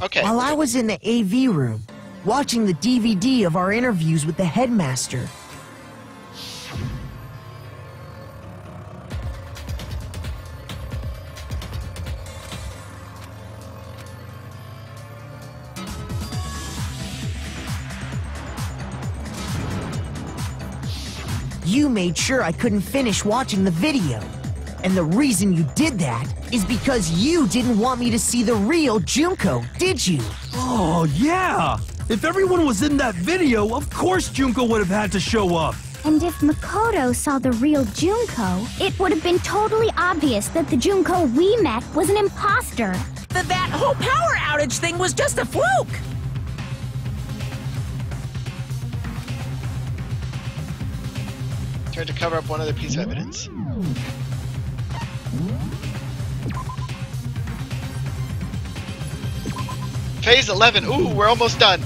Okay. While I was in the AV room, watching the DVD of our interviews with the headmaster, you made sure I couldn't finish watching the video. And the reason you did that is because you didn't want me to see the real Junko, did you? Oh, yeah! If everyone was in that video, of course Junko would have had to show up. And if Makoto saw the real Junko, it would have been totally obvious that the Junko we met was an imposter. That whole power outage thing was just a fluke! Tried to cover up one other piece of evidence. Phase 11. Ooh, we're almost done.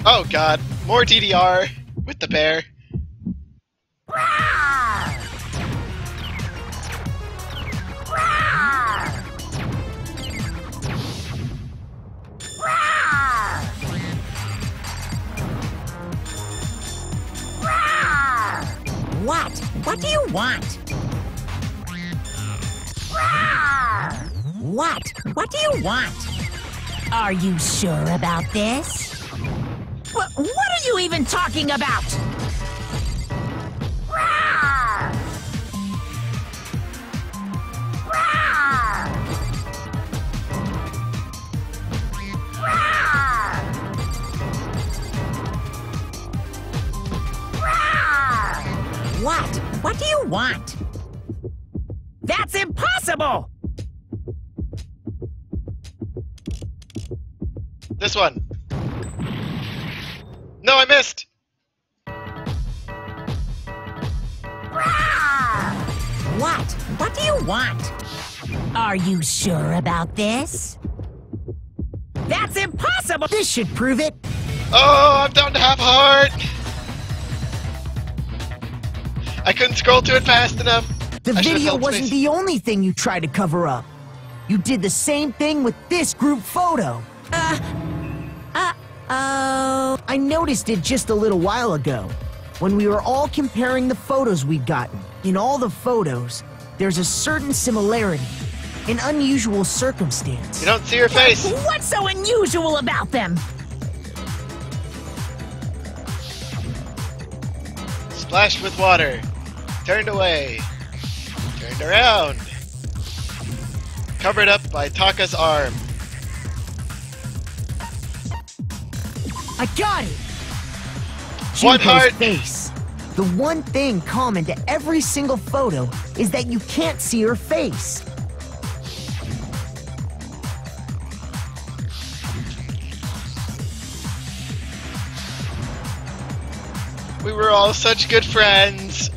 Oh god, more DDR with the bear. What? What do you want? What? What do you want? Are you sure about this? What are you even talking about? What? What do you want? That's impossible! This one. No, I missed! What? What do you want? Are you sure about this? That's impossible! This should prove it. Oh, I'm down to half heart! I couldn't scroll to it fast enough. The video wasn't the only thing you tried to cover up. You did the same thing with this group photo. I noticed it just a little while ago, when we were all comparing the photos we'd gotten. In all the photos, there's a certain similarity, an unusual circumstance. You don't see her face. What's so unusual about them? Splashed with water. Turned away. Turned around. Covered up by Taka's arm. I got it! One Junko's heart. face. The one thing common to every single photo is that you can't see her face. We were all such good friends.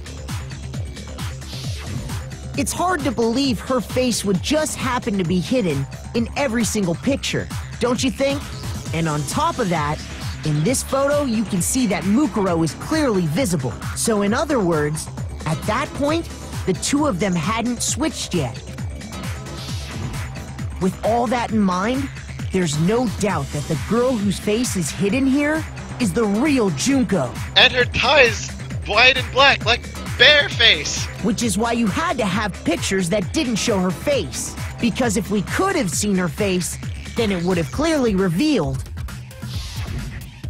It's hard to believe her face would just happen to be hidden in every single picture, don't you think? And on top of that, in this photo, you can see that Mukuro is clearly visible. So in other words, at that point, the two of them hadn't switched yet. With all that in mind, there's no doubt that the girl whose face is hidden here is the real Junko. And her tie's white and black, like bear face. Which is why you had to have pictures that didn't show her face. Because if we could have seen her face, then it would have clearly revealed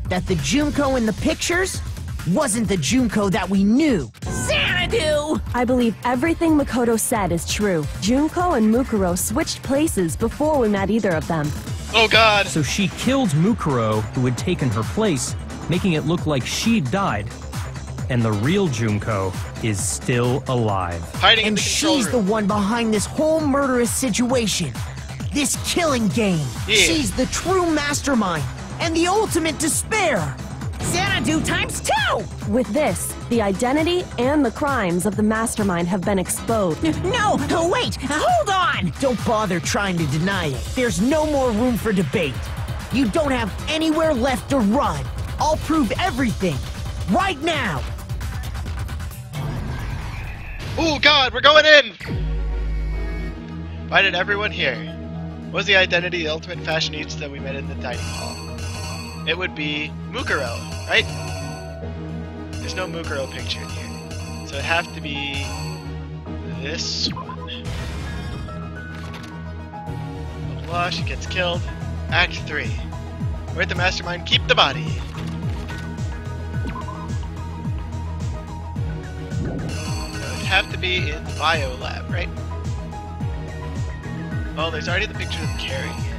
that the Junko in the pictures wasn't the Junko that we knew. Xanadu! I believe everything Makoto said is true. Junko and Mukuro switched places before we met either of them. Oh god. So she killed Mukuro, who had taken her place, making it look like she'd died. And the real Junko is still alive. Hiding in And the control she's the room. one behind this whole murderous situation. This killing game. Yeah. She's the true mastermind and the ultimate despair. Xanadu times 2! With this, the identity and the crimes of the Mastermind have been exposed. No, wait, hold on! Don't bother trying to deny it. There's no more room for debate. You don't have anywhere left to run. I'll prove everything. Right now. Oh god, we're going in! Why did everyone here? What was the identity, the ultimate fashionista that we met in the dining hall? It would be Mukuro, right? There's no Mukuro picture in here. So it'd have to be this one. Blah, blah, she gets killed. Act 3. Where'd the mastermind keep the body? be in the bio lab, right? Oh, there's already the picture of them carrying it.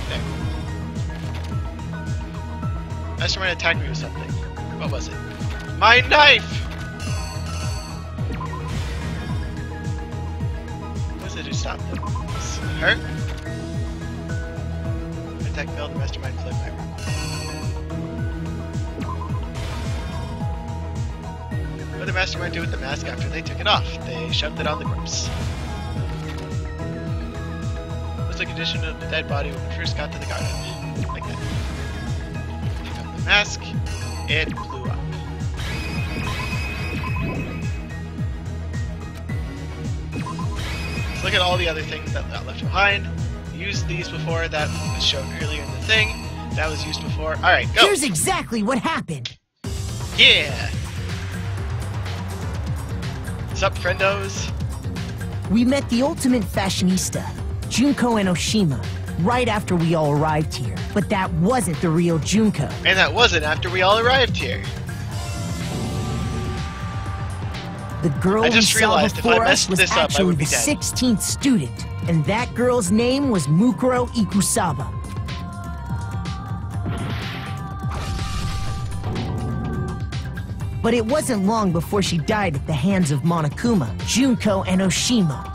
There. Mastermind attacked me with something. What was it? My knife! What was it who stopped them? Her? Attack failed, the Mastermind fled my room. What did the Mastermind do with the mask after they took it off? They shoved it on the corpse. What's the condition of the dead body when we first got to the garden? Like that. Pick up the mask. It blew up. Let's look at all the other things that got left behind. Used these before. That was shown earlier in the thing. That was used before. Alright, go! Here's exactly what happened. Yeah! What's up, friendos? We met the ultimate fashionista, Junko Enoshima, right after we all arrived here. But that wasn't the real Junko. And that wasn't after we all arrived here. The girl I we just saw realized if I before us messed was this up, I actually would be the dead. 16th student, and that girl's name was Mukuro Ikusaba. But it wasn't long before she died at the hands of Monokuma, Junko Enoshima.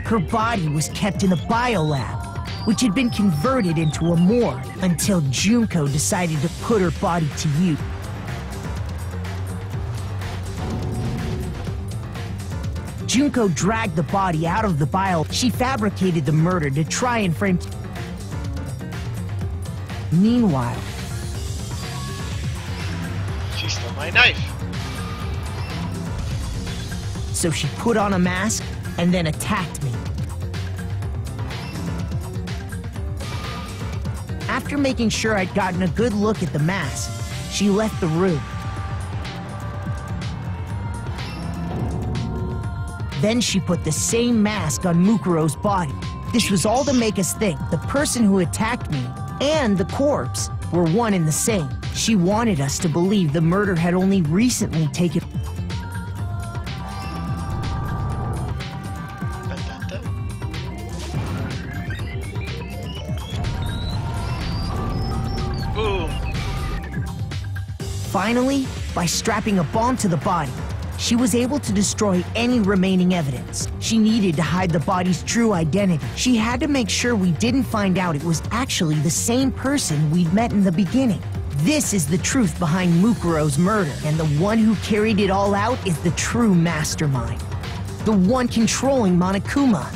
Her body was kept in the biolab, which had been converted into a morgue until Junko decided to put her body to use. Junko dragged the body out of the bio. She fabricated the murder to try and frame. Meanwhile, She stole my knife. so she put on a mask and then attacked me. After making sure I'd gotten a good look at the mask, she left the room. Then she put the same mask on Mukuro's body. This was all to make us think the person who attacked me and the corpse were one and the same. She wanted us to believe the murder had only recently taken. Dun, dun, dun. Boom. Finally, by strapping a bomb to the body, she was able to destroy any remaining evidence. She needed to hide the body's true identity. She had to make sure we didn't find out it was actually the same person we'd met in the beginning. This is the truth behind Mukuro's murder, and the one who carried it all out is the true mastermind. The one controlling Monokuma.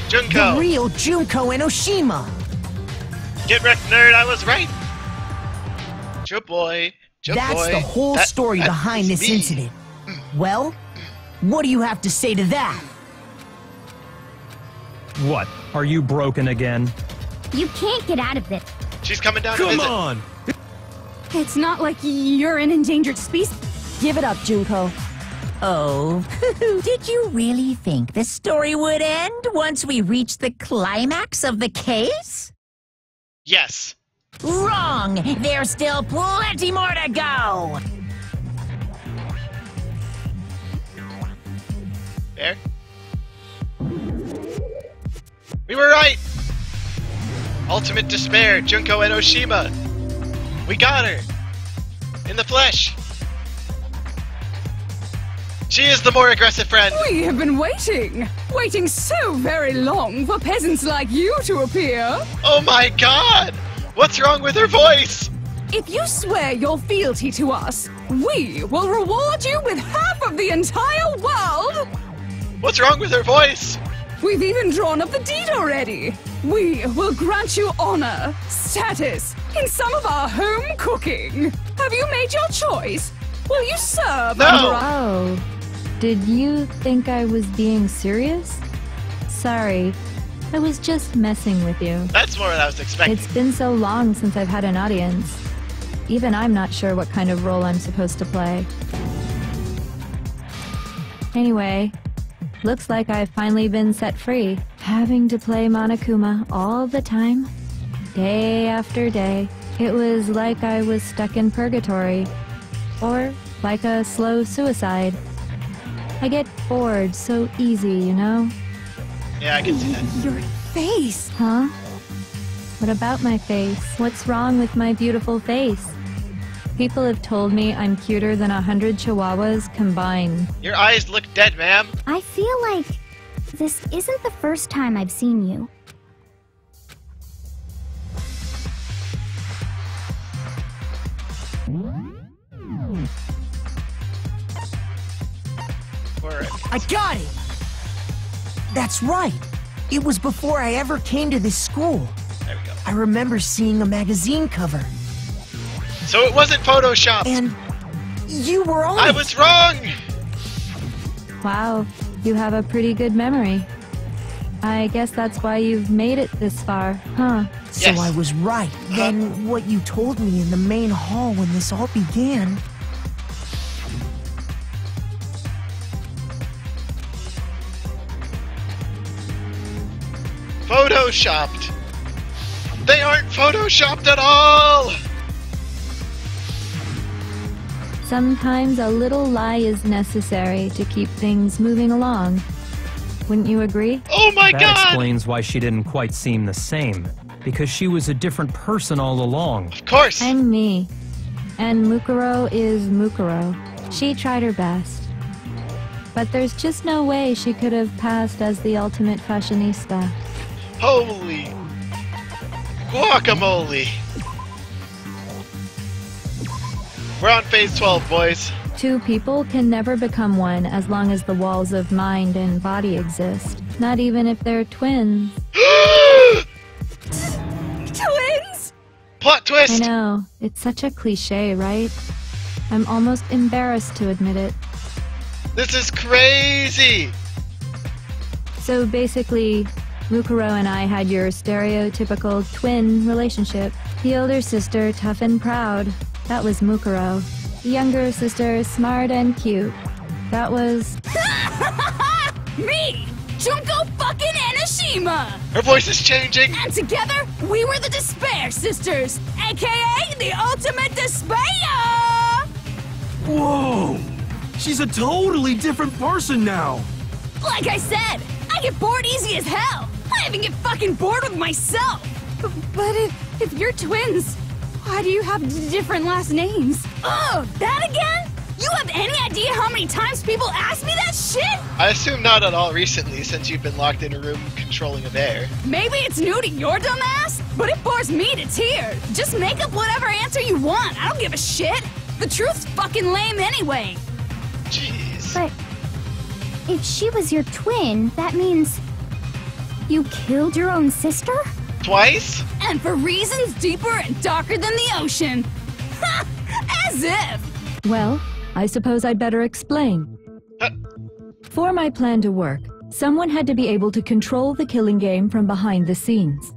Junko! The real Junko Enoshima. Get wrecked, nerd, I was right! Joe boy. Joe That's boy. the whole story that behind is this me. incident. Well, what do you have to say to that? What? Are you broken again? You can't get out of it. She's coming down to Come visit. on! It's not like you're an endangered species. Give it up, Junko. Oh, did you really think the story would end once we reached the climax of the case? Yes. Wrong! There's still plenty more to go! There. We were right! Ultimate despair, Junko Enoshima. We got her! In the flesh! She is the more aggressive friend! We have been waiting so very long for peasants like you to appear. Oh my god! What's wrong with her voice? If you swear your fealty to us, we will reward you with half of the entire world. What's wrong with her voice? We've even drawn up the deed already. We will grant you honor, status, in some of our home cooking. Have you made your choice? Will you serve No. under our... Oh, did you think I was being serious? Sorry, I was just messing with you. That's more than I was expecting. It's been so long since I've had an audience. Even I'm not sure what kind of role I'm supposed to play. Anyway, Looks like I've finally been set free. Having to play Monokuma all the time, day after day. It was like I was stuck in purgatory. Or like a slow suicide. I get bored so easy, you know? Yeah, I can see that. Your face! Huh? What about my face? What's wrong with my beautiful face? People have told me I'm cuter than 100 chihuahuas combined. Your eyes look dead, ma'am. I feel like this isn't the first time I've seen you. I got it! That's right! It was before I ever came to this school. There we go. I remember seeing a magazine cover. So it wasn't photoshopped. And you were on I it. was wrong! Wow, you have a pretty good memory. I guess that's why you've made it this far, huh? So Yes. I was right. Then what you told me in the main hall when this all began... Photoshopped! They aren't photoshopped at all! Sometimes a little lie is necessary to keep things moving along. Wouldn't you agree? Oh my That god! explains why she didn't quite seem the same. Because she was a different person all along. Of course! I'm me. And Mukuro is Mukuro. She tried her best. But there's just no way she could have passed as the ultimate fashionista. Holy guacamole! We're on phase 12, boys. Two people can never become one as long as the walls of mind and body exist. Not even if they're twins. Twins? Plot I twist! know, it's such a cliche, right? I'm almost embarrassed to admit it. This is crazy! So basically, Mukuro and I had your stereotypical twin relationship. The older sister, tough and proud. That was Mukuro. The younger sister, smart and cute. That was... Me! Junko fucking Enoshima! Her voice is changing! And together, we were the Despair Sisters, aka the Ultimate Despair! Whoa! She's a totally different person now! Like I said, I get bored easy as hell! I even get fucking bored with myself! But if you're twins, why do you have different last names? Oh, that again? You have any idea how many times people ask me that shit? I assume not at all recently, since you've been locked in a room controlling a bear. Maybe it's new to your dumb ass, but it bores me to tears. Just make up whatever answer you want. I don't give a shit. The truth's fucking lame anyway. Jeez. But if she was your twin, that means you killed your own sister? Twice? And for reasons deeper and darker than the ocean. Ha! As if! Well, I suppose I'd better explain. For my plan to work, someone had to be able to control the killing game from behind the scenes.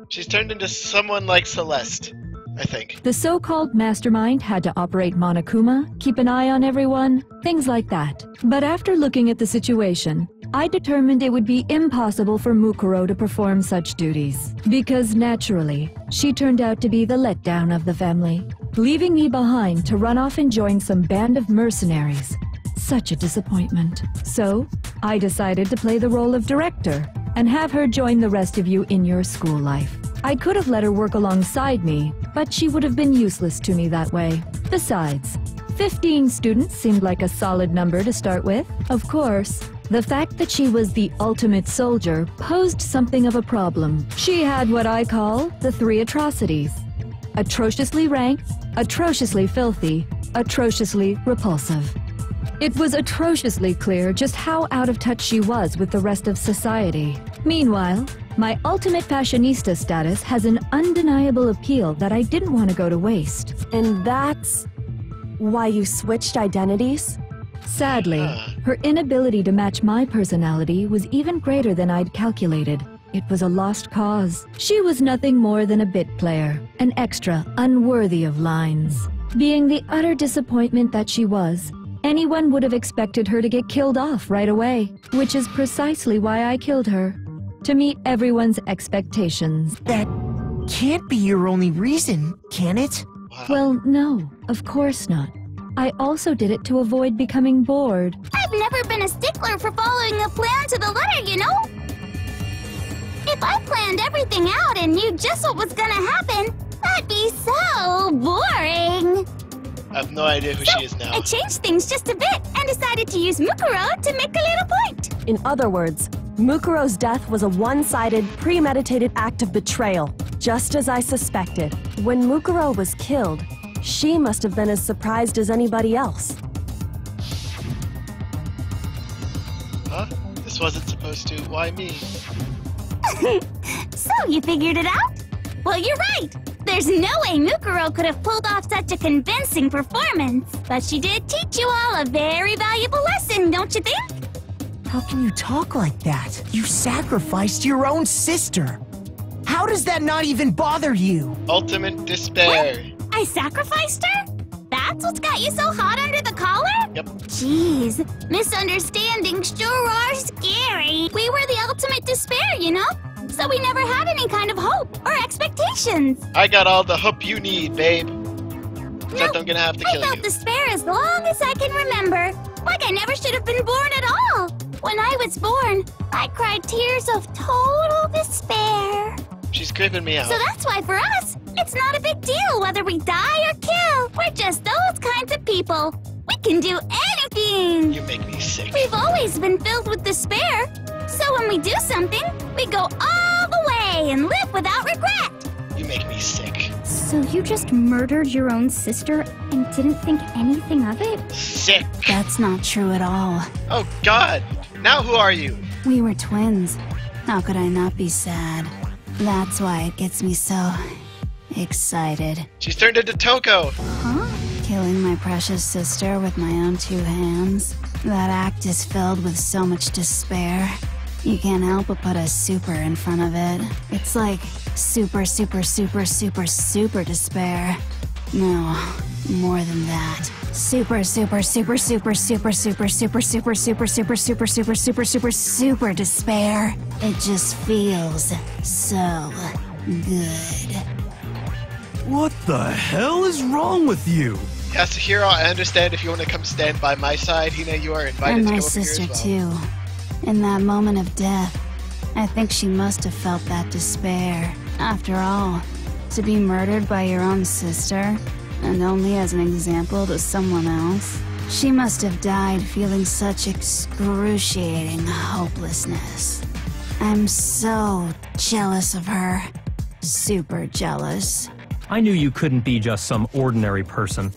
She's turned into someone like Celeste, I think. The so-called mastermind had to operate Monokuma, keep an eye on everyone, things like that. But after looking at the situation, I determined it would be impossible for Mukuro to perform such duties. Because naturally, she turned out to be the letdown of the family, leaving me behind to run off and join some band of mercenaries. Such a disappointment. So, I decided to play the role of director and have her join the rest of you in your school life. I could have let her work alongside me, but she would have been useless to me that way. Besides, 15 students seemed like a solid number to start with. Of course, the fact that she was the ultimate soldier posed something of a problem. She had what I call the three atrocities. Atrociously ranked, atrociously filthy, atrociously repulsive. It was atrociously clear just how out of touch she was with the rest of society. Meanwhile, my ultimate fashionista status has an undeniable appeal that I didn't want to go to waste. And that's why you switched identities? Sadly, her inability to match my personality was even greater than I'd calculated. It was a lost cause. She was nothing more than a bit player, an extra unworthy of lines. Being the utter disappointment that she was, Anyone would have expected her to get killed off right away, which is precisely why I killed her. To meet everyone's expectations. That can't be your only reason, can it? Well, no, of course not. I also did it to avoid becoming bored. I've never been a stickler for following a plan to the letter, you know? If I planned everything out and knew just what was gonna happen, that'd be so boring. I have no idea who she is now. I changed things just a bit and decided to use Mukuro to make a little point. In other words, Mukuro's death was a one-sided, premeditated act of betrayal, just as I suspected. When Mukuro was killed, she must have been as surprised as anybody else. Huh? This wasn't supposed to. Why me? So you figured it out? Well, you're right. There's no way Mukuro could have pulled off such a convincing performance. But she did teach you all a very valuable lesson, don't you think? How can you talk like that? You sacrificed your own sister. How does that not even bother you? Ultimate despair. I sacrificed her? That's what's got you so hot under the collar? Yep. Jeez, misunderstandings sure are scary. We were the ultimate despair, you know? So we never had any kind of hope or expectations. I got all the hope you need, babe. Except No, I'm gonna have to I kill felt you. despair as long as I can remember. Like I never should have been born at all. When I was born, I cried tears of total despair. She's creeping me out. So that's why for us, it's not a big deal whether we die or kill. We're just those kinds of people. We can do anything. You make me sick. We've always been filled with despair. So when we do something, we go all the way and live without regret. You make me sick. So you just murdered your own sister and didn't think anything of it? Sick. That's not true at all. Oh, God. Now who are you? We were twins. How could I not be sad? That's why it gets me so excited. She's turned into Toko. Huh? Killing my precious sister with my own two hands. That act is filled with so much despair. You can't help but put a super in front of it. It's like super, super, super, super, super despair. No, more than that. Super, super, super, super, super, super, super, super, super, super, super, super, super, super, super despair. It just feels so good. What the hell is wrong with you? Yasuhiro, I understand if you want to come stand by my side. Hina, you are invited And to my go over here sister as well. too. In that moment of death, I think she must have felt that despair. After all, to be murdered by your own sister, and only as an example to someone else, she must have died feeling such excruciating hopelessness. I'm so jealous of her. Super jealous. I knew you couldn't be just some ordinary person.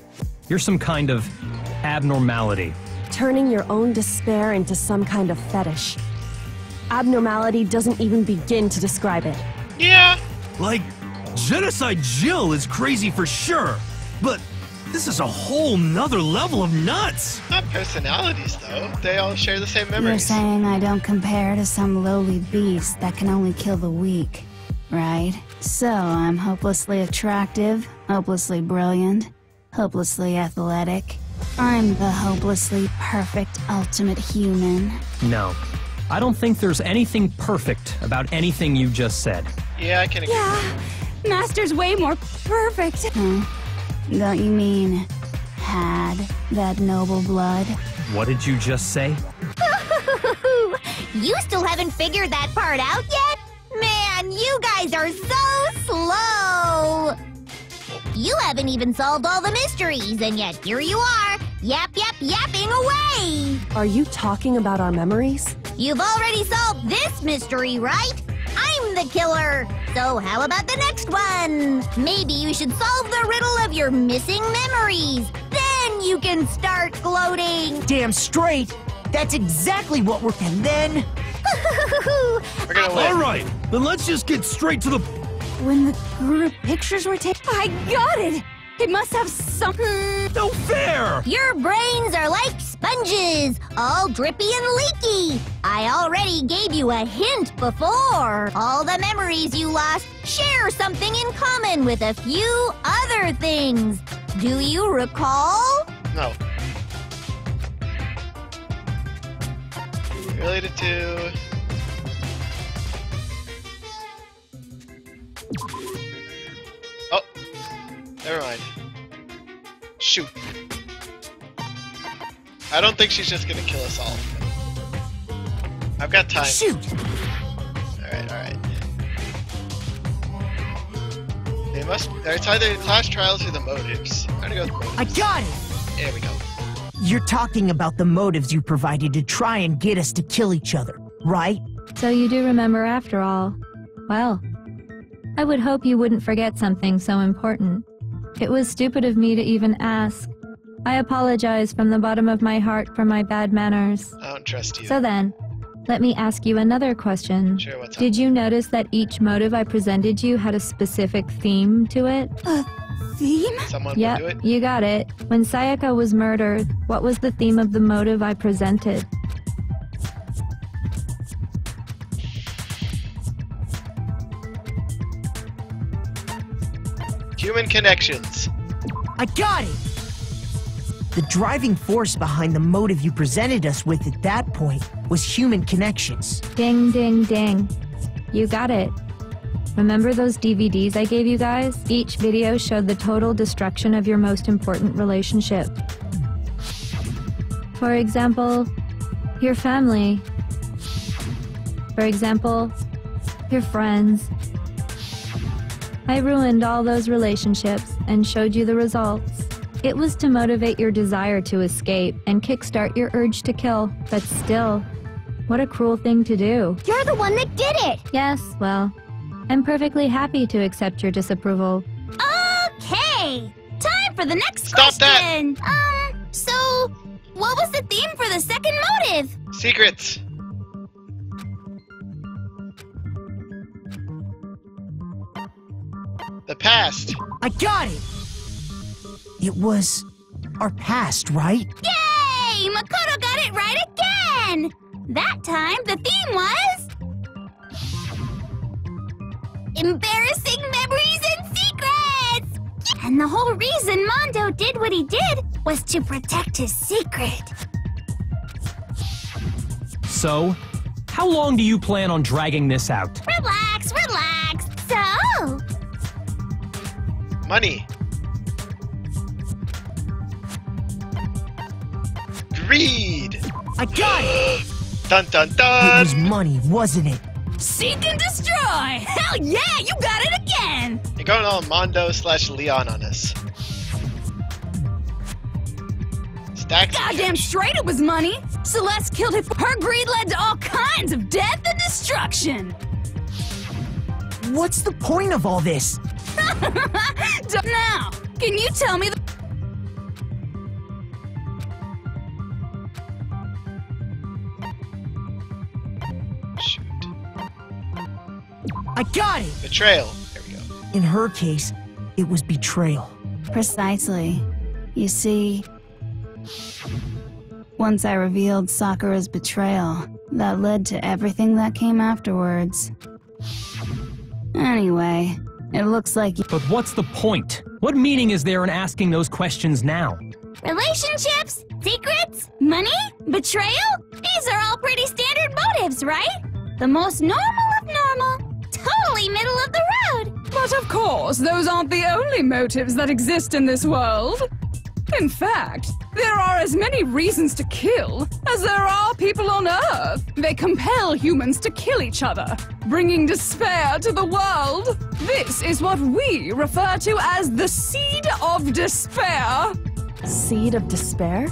You're some kind of abnormality. Turning your own despair into some kind of fetish. Abnormality doesn't even begin to describe it. Yeah. Like, Genocide Jill is crazy for sure, but this is a whole nother level of nuts! Not personalities, though. They all share the same You're memories. saying I don't compare to some lowly beast that can only kill the weak, right? So I'm hopelessly attractive, hopelessly brilliant, hopelessly athletic. I'm the hopelessly perfect ultimate human. No. I don't think there's anything perfect about anything you just said. Yeah, I can agree. Yeah, Master's way more perfect. Huh? Don't you mean had that noble blood? What did you just say? You still haven't figured that part out yet? Man, you guys are so slow! You haven't even solved all the mysteries, and yet here you are, yapping away! Are you talking about our memories? You've already solved this mystery, right? I'm the killer! So how about the next one? Maybe you should solve the riddle of your missing memories. Then you can start gloating! Damn straight. That's exactly what we're... And then... We're gonna win. Alright, then let's just get straight to the... When the group pictures were taken, I got it! It must have some... No fair! Your brains are like sponges, all drippy and leaky. I already gave you a hint before. All the memories you lost share something in common with a few other things. Do you recall? No. Related to... Oh! Never mind. Shoot. I don't think she's just gonna kill us all. I've got time. Shoot! Alright. They must... It's either class trials or the motives. I'm gonna go with motives. I got it! There we go. You're talking about the motives you provided to try and get us to kill each other, right? So you do remember after all. Well, I would hope you wouldn't forget something so important. It was stupid of me to even ask. I apologize from the bottom of my heart for my bad manners. I don't trust you. So then, let me ask you another question. Sure, what's up? Did you notice that each motive I presented you had a specific theme to it? Theme? Someone will do Yep, it? you got it. When Sayaka was murdered, what was the theme of the motive I presented? Human connections. I got it! The driving force behind the motive you presented us with at that point was human connections. Ding, ding, ding. You got it. Remember those DVDs I gave you guys? Each video showed the total destruction of your most important relationship. For example, your family. For example, your friends. I ruined all those relationships and showed you the results. It was to motivate your desire to escape and kickstart your urge to kill, but still, what a cruel thing to do. You're the one that did it! Yes, well, I'm perfectly happy to accept your disapproval. Okay! Time for the next Stop question! So, what was the theme for the second motive? Secrets. The past. I got it! It was our past, right? Yay! Makoto got it right again! That time, the theme was... embarrassing memories and secrets! And the whole reason Mondo did what he did was to protect his secret. So, how long do you plan on dragging this out? Relax, relax. So... Money. Greed. I got it! Dun dun It dun. was money, wasn't it? Seek and destroy! Hell yeah, you got it again! You're going all Mondo/Leon on us. Stacks. Goddamn straight it was money! Celeste killed it. Her greed led to all kinds of death and destruction! What's the point of all this? Now, can you tell me the... Shoot. I got it! Betrayal. There we go. In her case, it was betrayal. Precisely. You see, once I revealed Sakura's betrayal, that led to everything that came afterwards. Anyway, it looks like you... But what's the point? What meaning is there in asking those questions now? Relationships? Secrets? Money? Betrayal? These are all pretty standard motives, right? The most normal of normal. Totally middle of the road. But of course, those aren't the only motives that exist in this world. In fact, there are as many reasons to kill as there are people on Earth. They compel humans to kill each other, bringing despair to the world. This is what we refer to as the seed of despair. Seed of despair?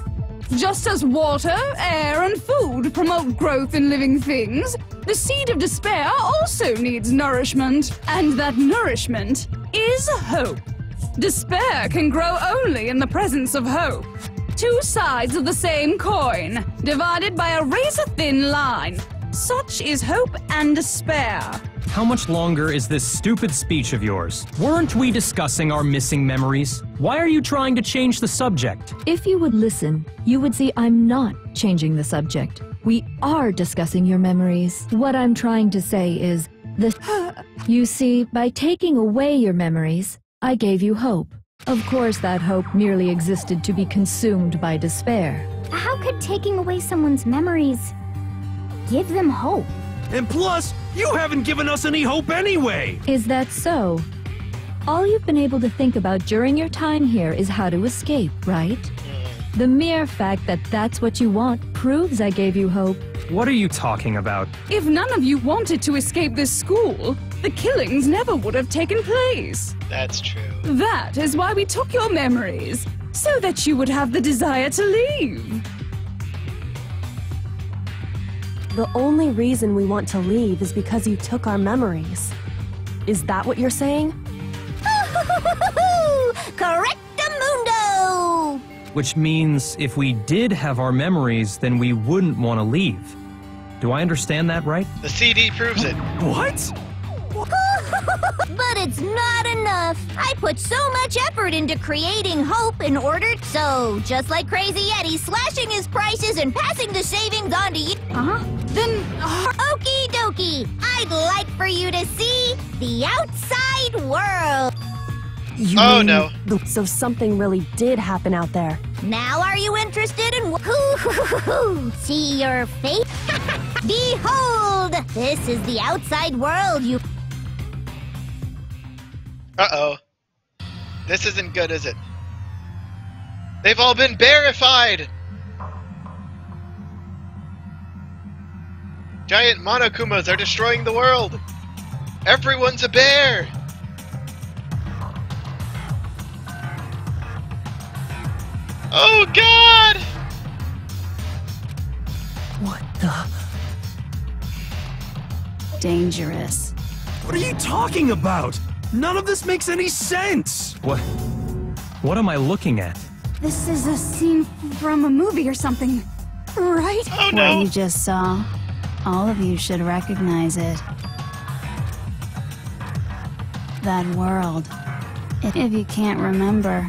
Just as water, air, and food promote growth in living things, the seed of despair also needs nourishment, and that nourishment is hope. Despair can grow only in the presence of hope. Two sides of the same coin, divided by a razor-thin line. Such is hope and despair. How much longer is this stupid speech of yours? Weren't we discussing our missing memories? Why are you trying to change the subject? If you would listen, you would see I'm not changing the subject. We are discussing your memories. What I'm trying to say is, you see, by taking away your memories, I gave you hope. Of course, that hope merely existed to be consumed by despair. How could taking away someone's memories give them hope. And plus, you haven't given us any hope anyway! Is that so? All you've been able to think about during your time here is how to escape, right? The mere fact that that's what you want proves I gave you hope. What are you talking about? If none of you wanted to escape this school, the killings never would have taken place. That's true. That is why we took your memories, so that you would have the desire to leave. The only reason we want to leave is because you took our memories. Is that what you're saying? Correctamundo! Which means if we did have our memories, then we wouldn't want to leave. Do I understand that right? The CD proves it. What? But it's not enough. I put so much effort into creating hope in order, so just like Crazy Eddie slashing his prices and passing the savings on to you. Then, Okie dokie. I'd like for you to see the outside world. You Oh, mean no. So something really did happen out there. Now are you interested in see your fate? Behold, this is the outside world, you... Uh-oh. This isn't good, is it? They've all been bearified! Giant Monokumas are destroying the world! Everyone's a bear! Oh god! What the? Dangerous. What are you talking about? None of this makes any sense! What am I looking at? This is a scene from a movie or something, right? Oh What no! you just saw, all of you should recognize it. That world. If you can't remember.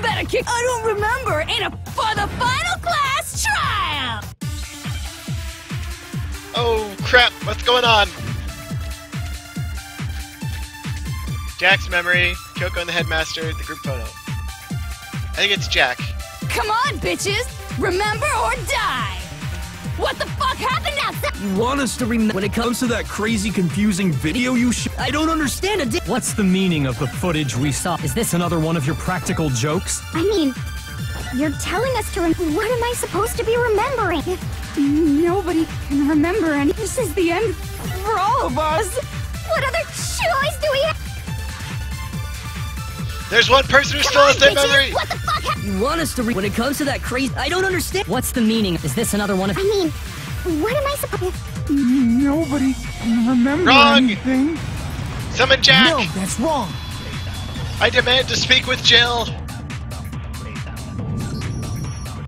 Better kick. I don't remember. For the final class trial. Oh crap, what's going on? Jack's memory, Kyoko and the headmaster, the group photo. I think it's Jack. Come on, bitches. Remember or die. What the fuck happened outside? You want us to remember when it comes to that crazy, confusing video you I don't understand it. What's the meaning of the footage we saw? Is this another one of your practical jokes? I mean, you're telling us to what am I supposed to be remembering? If nobody can remember any, this is the end for all of us. What other choice do we have? There's one person who still has their memory! What the fuck You want us to when it comes to that crazy... I don't understand. What's the meaning? Is this another one of... I mean, what am I supposed... Nobody can remember Wrong! anything. Summon Jack! No, that's wrong. I demand to speak with Jill!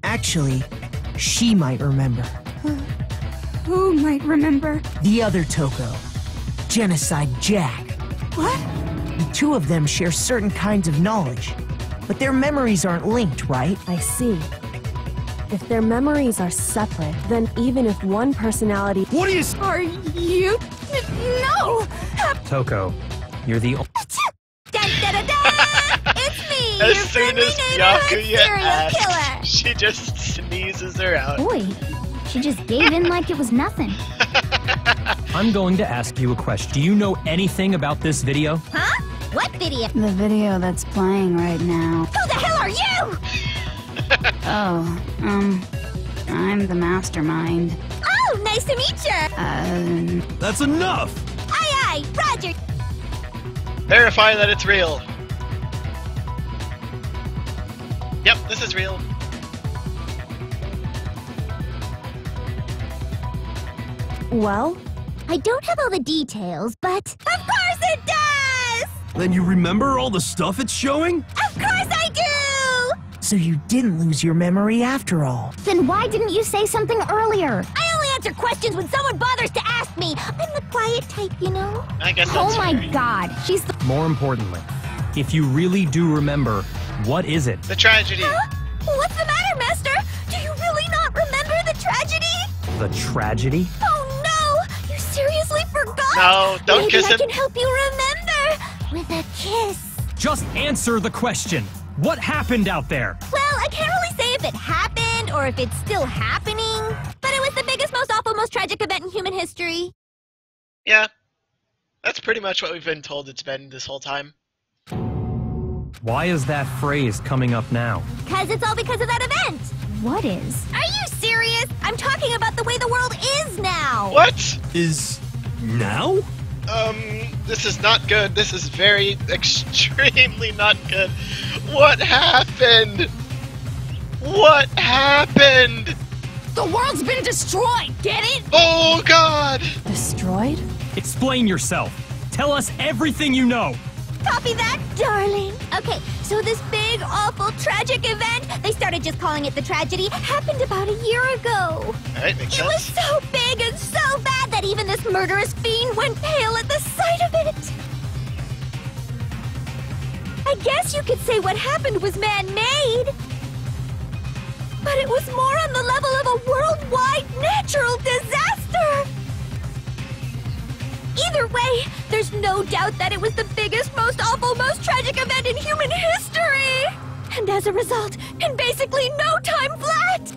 Actually, she might remember. Who might remember? The other Toko. Genocide Jack. What? The two of them share certain kinds of knowledge, but their memories aren't linked, right? I see. If their memories are separate, then even if one personality... What are you... Are you... No! Toko, you're the... Dun, dun, dun, dun! It's me, As your soon friendly as neighborhood Yakuya serial asks, killer! she just sneezes her out. Boy, she just gave in like it was nothing. I'm going to ask you a question. Do you know anything about this video? Huh? What video? The video that's playing right now. Who the hell are you? I'm the Mastermind. Oh, nice to meet you! That's enough! Aye, aye, Roger! Verify that it's real. Yep, this is real. Well? I don't have all the details, but... Of course it does! Then you remember all the stuff it's showing? Of course I do! So you didn't lose your memory after all. Then why didn't you say something earlier? I only answer questions when someone bothers to ask me. I'm the quiet type, you know? I guess that's Oh my fair. god, she's the... More importantly, if you really do remember, what is it? The tragedy. Huh? What's the matter, Master? Do you really not remember the tragedy? The tragedy? Oh no! You seriously forgot? No, don't Maybe kiss I him. can help you remember with a kiss. Just answer the question. What happened out there? Well, I can't really say if it happened or if it's still happening, but it was the big biggest, most awful, most tragic event in human history. Yeah. That's pretty much what we've been told it's been this whole time. Why is that phrase coming up now? Cause it's all because of that event. What is? Are you serious? I'm talking about the way the world is now. What? Is now? This is not good. This is very extremely not good. What happened? What happened? The world's been destroyed, get it? Oh, God! Destroyed? Explain yourself. Tell us everything you know. Copy that, darling. Okay, so this big, awful, tragic event, they started just calling it the tragedy, happened about a year ago. Alright, makes sense. It was so big and so bad that even this murderous fiend went pale at the sight of it. I guess you could say what happened was man-made. But it was more on the level of a worldwide natural disaster. Either way, there's no doubt that it was the biggest, most awful, most tragic event in human history! And as a result, in basically no time flat!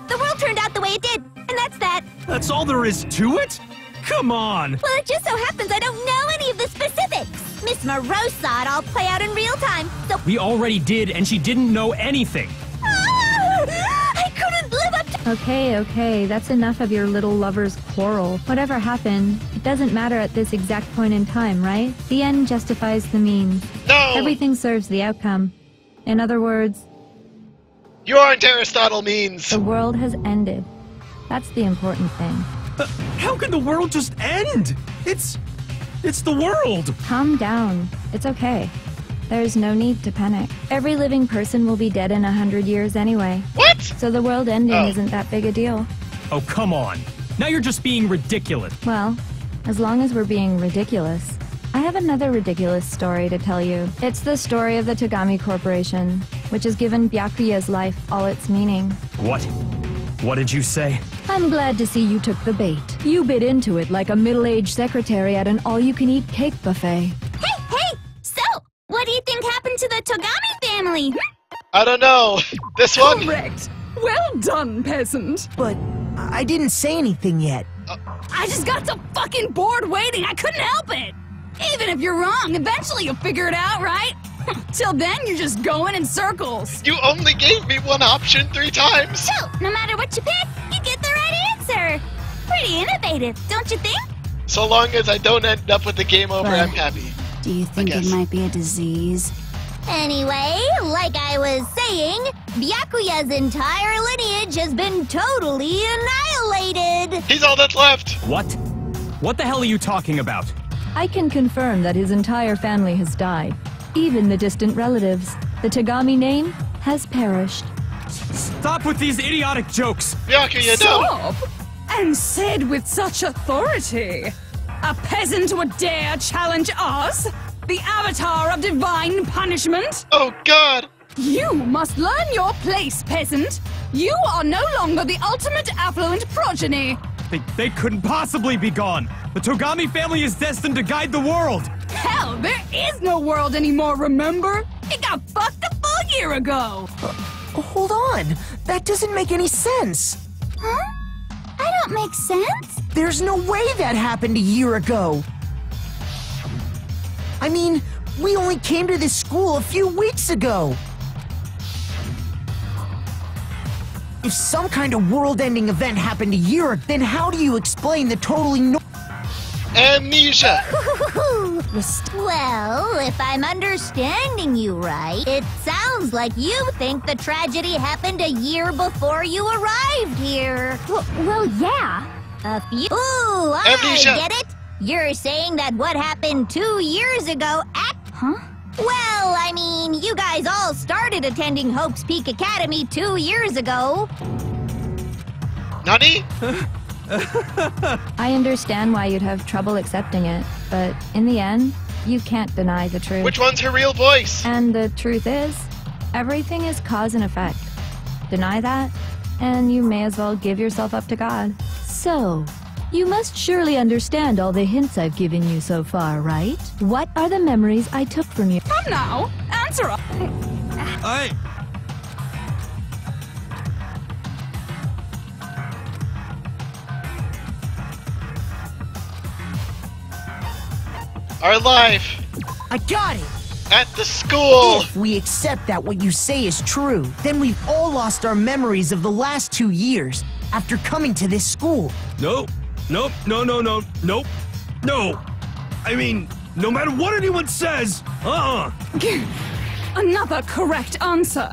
The world turned out the way it did, and that's that. That's all there is to it? Come on! Well, it just so happens I don't know any of the specifics. Miss Moreau saw it all play out in real time, so... We already did, and she didn't know anything. I couldn't live up to... Okay, that's enough of your little lover's quarrel. Whatever happened, it doesn't matter at this exact point in time, right? The end justifies the means. No! Everything serves the outcome. In other words... You aren't Aristotle means! The world has ended. That's the important thing. How can the world just end? It's the world! Calm down. It's okay. There's no need to panic. Every living person will be dead in 100 years anyway. What? So the world ending isn't that big a deal. Oh, come on. Now you're just being ridiculous. Well, as long as we're being ridiculous. I have another ridiculous story to tell you. It's the story of the Tagami Corporation, which has given Byakuya's life all its meaning. What? What did you say? I'm glad to see you took the bait. You bit into it like a middle-aged secretary at an all-you-can-eat cake buffet. Hey! So, what do you think happened to the Tagami family? I don't know. This one? Correct. Well done, peasant. But I didn't say anything yet. I just got so fucking bored waiting, I couldn't help it. Even if you're wrong, eventually you'll figure it out, right? Till then, you're just going in circles. You only gave me one option 3 times. So, no matter what you pick, you get the right answer. Pretty innovative, don't you think? So long as I don't end up with the game over, I'm happy. Do you think it might be a disease? Anyway, like I was saying, Byakuya's entire lineage has been totally annihilated. He's all that's left. What? What the hell are you talking about? I can confirm that his entire family has died. Even the distant relatives. The Tagami name has perished. Stop with these idiotic jokes! Byakuya, Stop! And said with such authority. A peasant would dare challenge us? The avatar of divine punishment? Oh, God! You must learn your place, peasant. You are no longer the ultimate affluent progeny. They couldn't possibly be gone! The Togami family is destined to guide the world! Hell, there is no world anymore, remember? It got fucked a full year ago! Hold on. That doesn't make any sense. Huh? I don't make sense. There's no way that happened a year ago. I mean, we only came to this school a few weeks ago. If some kind of world-ending event happened a year, then how do you explain the totally amnesia? Well, if I'm understanding you right, it sounds like you think the tragedy happened a year before you arrived here. Well, yeah. A few... Ooh, amnesia. I get it. You're saying that what happened 2 years ago Huh? Well, I mean, you guys all started attending Hope's Peak Academy 2 years ago. Nani? I understand why you'd have trouble accepting it, but in the end, you can't deny the truth. Which one's her real voice? And the truth is, everything is cause and effect. Deny that, and you may as well give yourself up to God. So, you must surely understand all the hints I've given you so far, right? What are the memories I took from you? Come now, answer up. are alive I got it! at the school! If we accept that what you say is true, then we've all lost our memories of the last 2 years after coming to this school. Nope. Nope. No. Nope. No. I mean, no matter what anyone says, Another correct answer.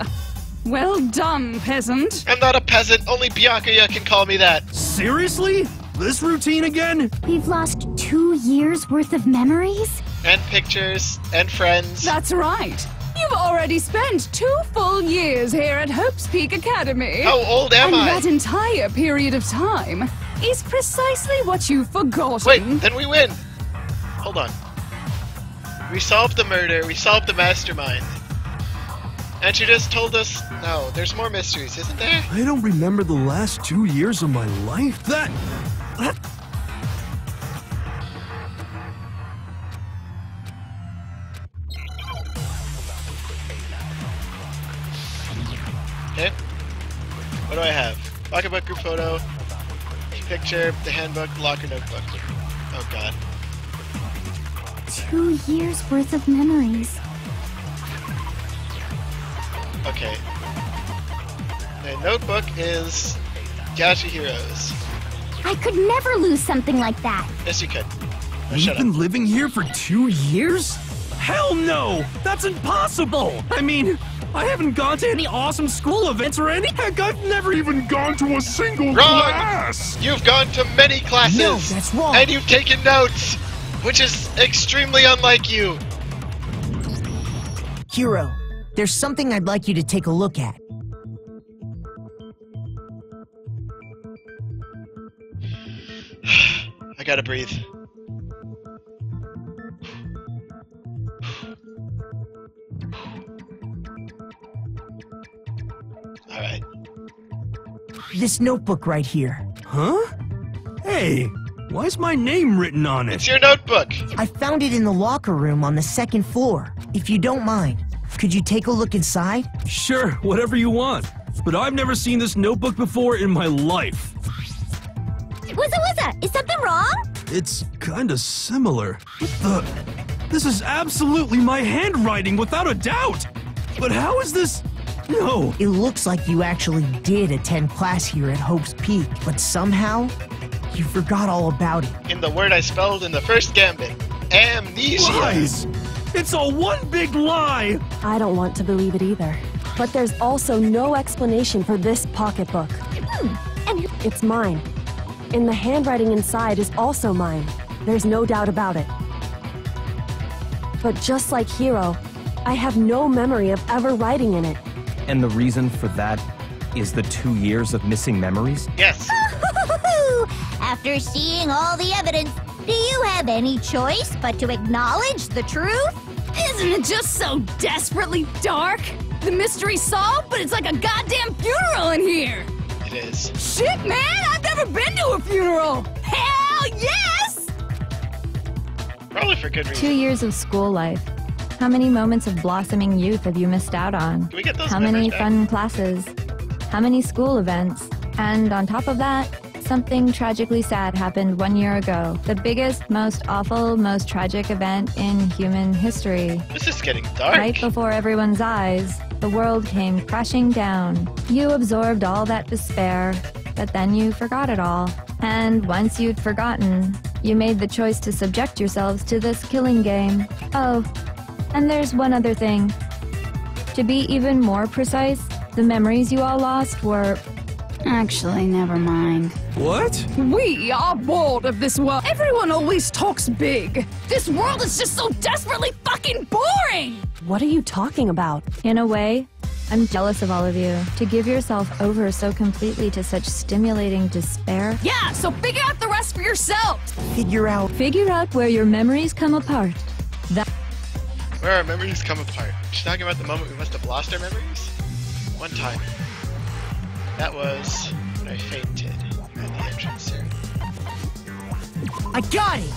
Well done, peasant. I'm not a peasant, only Byakuya can call me that. Seriously? This routine again? We've lost 2 years worth of memories? And pictures, and friends. That's right. You've already spent 2 full years here at Hope's Peak Academy. How old am I? And that entire period of time is precisely what you've forgotten. Wait, then we win. Hold on. We solved the murder, we solved the mastermind. And you just told us, no, there's more mysteries, isn't there? I don't remember the last 2 years of my life. That... Okay. What do I have? Pocketbook, group photo, picture, the handbook, locker notebook. Oh god. 2 years worth of memories. Okay. The notebook is Yashihiro's. I could never lose something like that. Yes, you could. Now, You've shut been up. living here for 2 years? Hell no! That's impossible! I mean, I haven't gone to any awesome school events or any. Heck, I've never even gone to a single class! You've gone to many classes! No, that's wrong. And you've taken notes! Which is extremely unlike you! Hiro, there's something I'd like you to take a look at. I gotta breathe. Alright. This notebook right here. Huh? Hey, why is my name written on it? It's your notebook! I found it in the locker room on the 2nd floor. If you don't mind, could you take a look inside? Sure, whatever you want. But I've never seen this notebook before in my life. Wuzza, is something wrong? It's kinda similar. This is absolutely my handwriting, without a doubt! But how is this... No! It looks like you actually did attend class here at Hope's Peak, but somehow, you forgot all about it. In the word I spelled in the first gambit. Amnesia! Lies! It's all one big lie! I don't want to believe it either. But there's also no explanation for this pocketbook. And It's mine. And the handwriting inside is also mine. There's no doubt about it. But just like Hiro, I have no memory of ever writing in it. And the reason for that is the 2 years of missing memories? Yes! after seeing all the evidence, do you have any choice but to acknowledge the truth? Isn't it just so desperately dark? The mystery's solved, but it's like a goddamn funeral in here! It is. Shit, man! I've never been to a funeral! Hell yes! Probably for good reason. 2 years of school life. How many moments of blossoming youth have you missed out on? Can we get those How many memories back? fun classes? How many school events? And on top of that, something tragically sad happened 1 year ago. The biggest, most awful, most tragic event in human history. This is getting dark. Right before everyone's eyes, the world came crashing down. You absorbed all that despair, but then you forgot it all. And once you'd forgotten, you made the choice to subject yourselves to this killing game. Oh, and there's one other thing. To be even more precise, the memories you all lost were... Actually, never mind. What? We are bored of this world. Everyone always talks big. This world is just so desperately fucking boring! What are you talking about? In a way, I'm jealous of all of you. To give yourself over so completely to such stimulating despair. Yeah, so figure out the rest for yourselves! Figure out where your memories come apart. Where our memories come apart. She's talking about the moment we must have lost our memories? One time. That was when I fainted at the entrance here. I got it!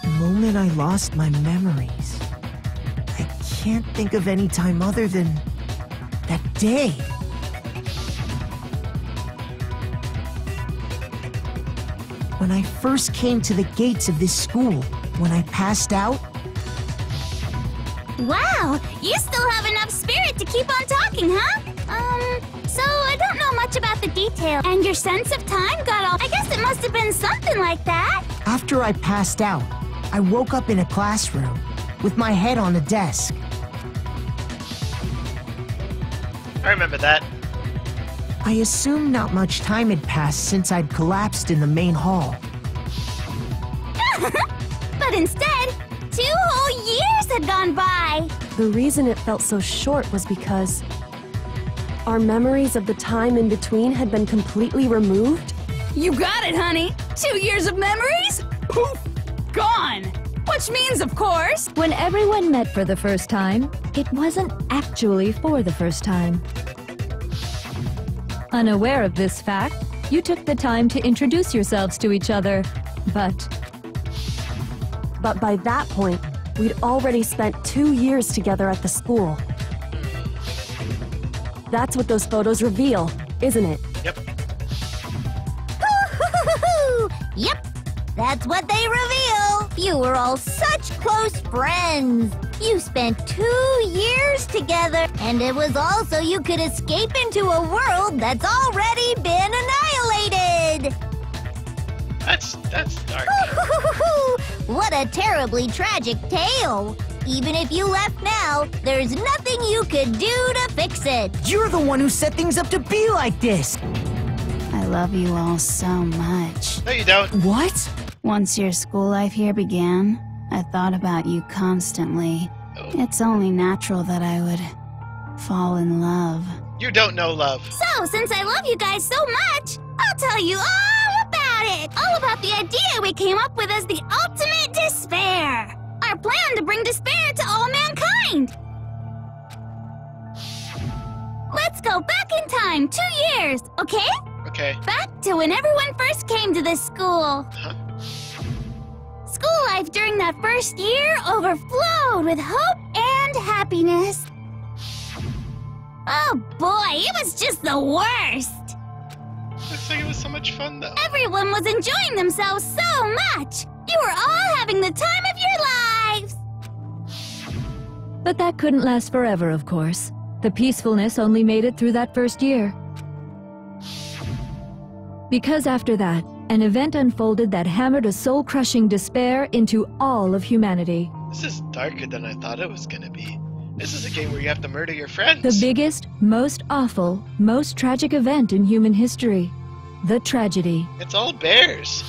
The moment I lost my memories. I can't think of any time other than that day. When I first came to the gates of this school, when I passed out, Wow, you still have enough spirit to keep on talking, huh? So I don't know much about the detail. And your sense of time got all... I guess it must have been something like that. after I passed out, I woke up in a classroom with my head on a desk. I remember that. I assumed not much time had passed since I'd collapsed in the main hall. But instead, 2 whole years had gone by. The reason it felt so short was because our memories of the time in between had been completely removed. You got it, honey. 2 years of memories? Poof! Gone! Which means, of course... When everyone met for the first time, it wasn't actually for the first time. Unaware of this fact, you took the time to introduce yourselves to each other, But by that point, we'd already spent 2 years together at the school. That's what those photos reveal, isn't it? Yep. Yep, that's what they reveal. You were all such close friends. You spent 2 years together, and it was all so you could escape into a world that's already been annihilated. That's dark. What a terribly tragic tale. Even if you left now, there's nothing you could do to fix it. You're the one who set things up to be like this! I love you all so much. No, you don't. What? Once your school life here began, I thought about you constantly. Oh. It's only natural that I would fall in love. You don't know love. So, since I love you guys so much, I'll tell you all about it. All about the idea we came up with as the ultimate despair. Our plan to bring despair to all mankind. Let's go back in time 2 years, okay? Okay. Back to when everyone first came to this school. Huh? School life during that first year overflowed with hope and happiness. Oh boy, it was just the worst. Looks like it was so much fun, though. Everyone was enjoying themselves so much. You were all having the time of your lives. But that couldn't last forever, of course. The peacefulness only made it through that first year. Because after that, an event unfolded that hammered a soul-crushing despair into all of humanity. This is darker than I thought it was gonna be. This is a game where you have to murder your friends. The biggest, most awful, most tragic event in human history. The tragedy. It's all bears.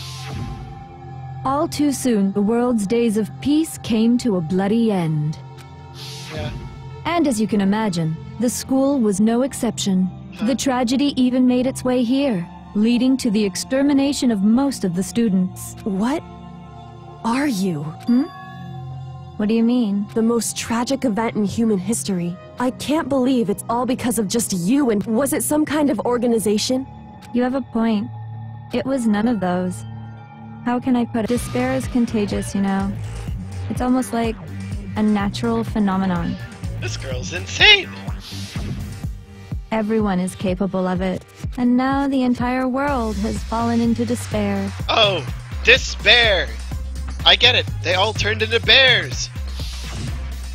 All too soon, the world's days of peace came to a bloody end. Yeah. And as you can imagine, the school was no exception. The tragedy even made its way here, leading to the extermination of most of the students. What are you? What do you mean? The most tragic event in human history. I can't believe it's all because of just you and... Was it some kind of organization? You have a point. It was none of those. How can I put it? Despair is contagious, you know. It's almost like a natural phenomenon. This girl's insane. Everyone is capable of it. And now the entire world has fallen into despair. Oh, despair. I get it. They all turned into bears.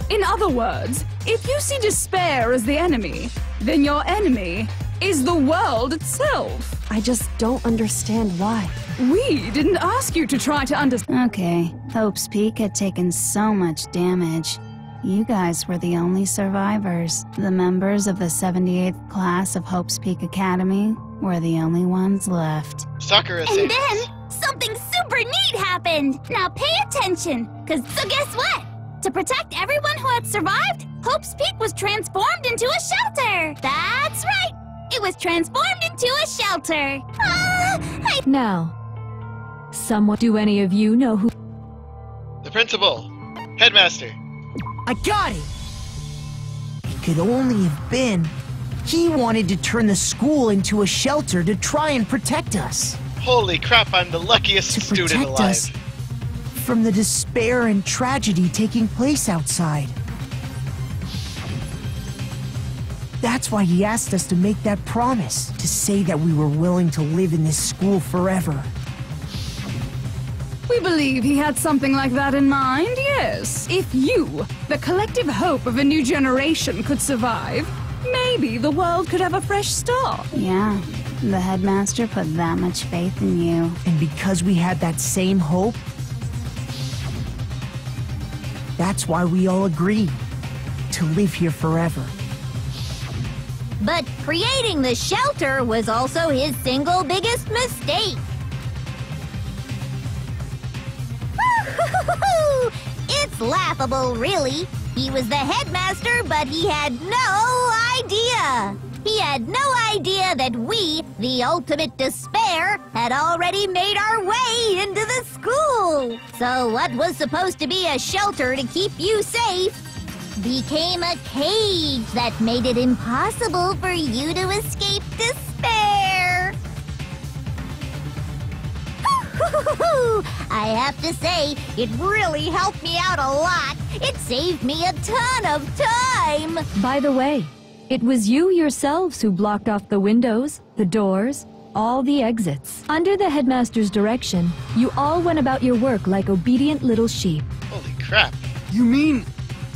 In other words, if you see despair as the enemy, then your enemy is the world itself. I just don't understand why. We didn't ask you to try to understand. Okay, Hope's Peak had taken so much damage. You guys were the only survivors. The members of the 78th class of Hope's Peak Academy were the only ones left. Sakura And saved then, us. something super neat happened. Now pay attention, so guess what? To protect everyone who had survived, Hope's Peak was transformed into a shelter. That's right. It was transformed into a shelter. Now, somewhat, do any of you know who? The principal. Headmaster. I got it! It could only have been... He wanted to turn the school into a shelter to try and protect us. Holy crap, I'm the luckiest To student protect alive. us from the despair and tragedy taking place outside. That's why he asked us to make that promise, to say that we were willing to live in this school forever. We believe he had something like that in mind, yes. If you, the collective hope of a new generation, could survive, maybe the world could have a fresh start. Yeah, the headmaster put that much faith in you. And because we had that same hope, that's why we all agreed to live here forever. But creating the shelter was also his single biggest mistake. It's laughable, really. He was the headmaster, but he had no idea. He had no idea that we, the ultimate despair, had already made our way into the school. So what was supposed to be a shelter to keep you safe became a cage that made it impossible for you to escape despair. I have to say, it really helped me out a lot. It saved me a ton of time. By the way, it was you yourselves who blocked off the windows, the doors, all the exits. Under the headmaster's direction, you all went about your work like obedient little sheep. Holy crap. You mean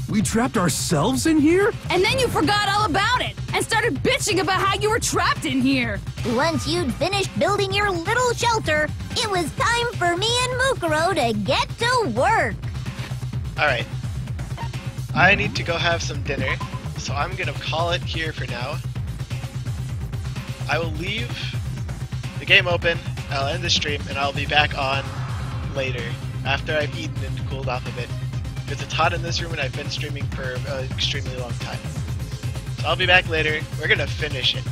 we trapped ourselves in here? And then you forgot all about it and started bitching about how you were trapped in here. Once you'd finished building your little shelter, it was time for me and Mukuro to get to work. Alright. I need to go have some dinner, so I'm gonna call it here for now. I will leave the game open, I'll end the stream, and I'll be back on later, after I've eaten and cooled off a bit. Because it's hot in this room and I've been streaming for an extremely long time. So I'll be back later, we're gonna finish it.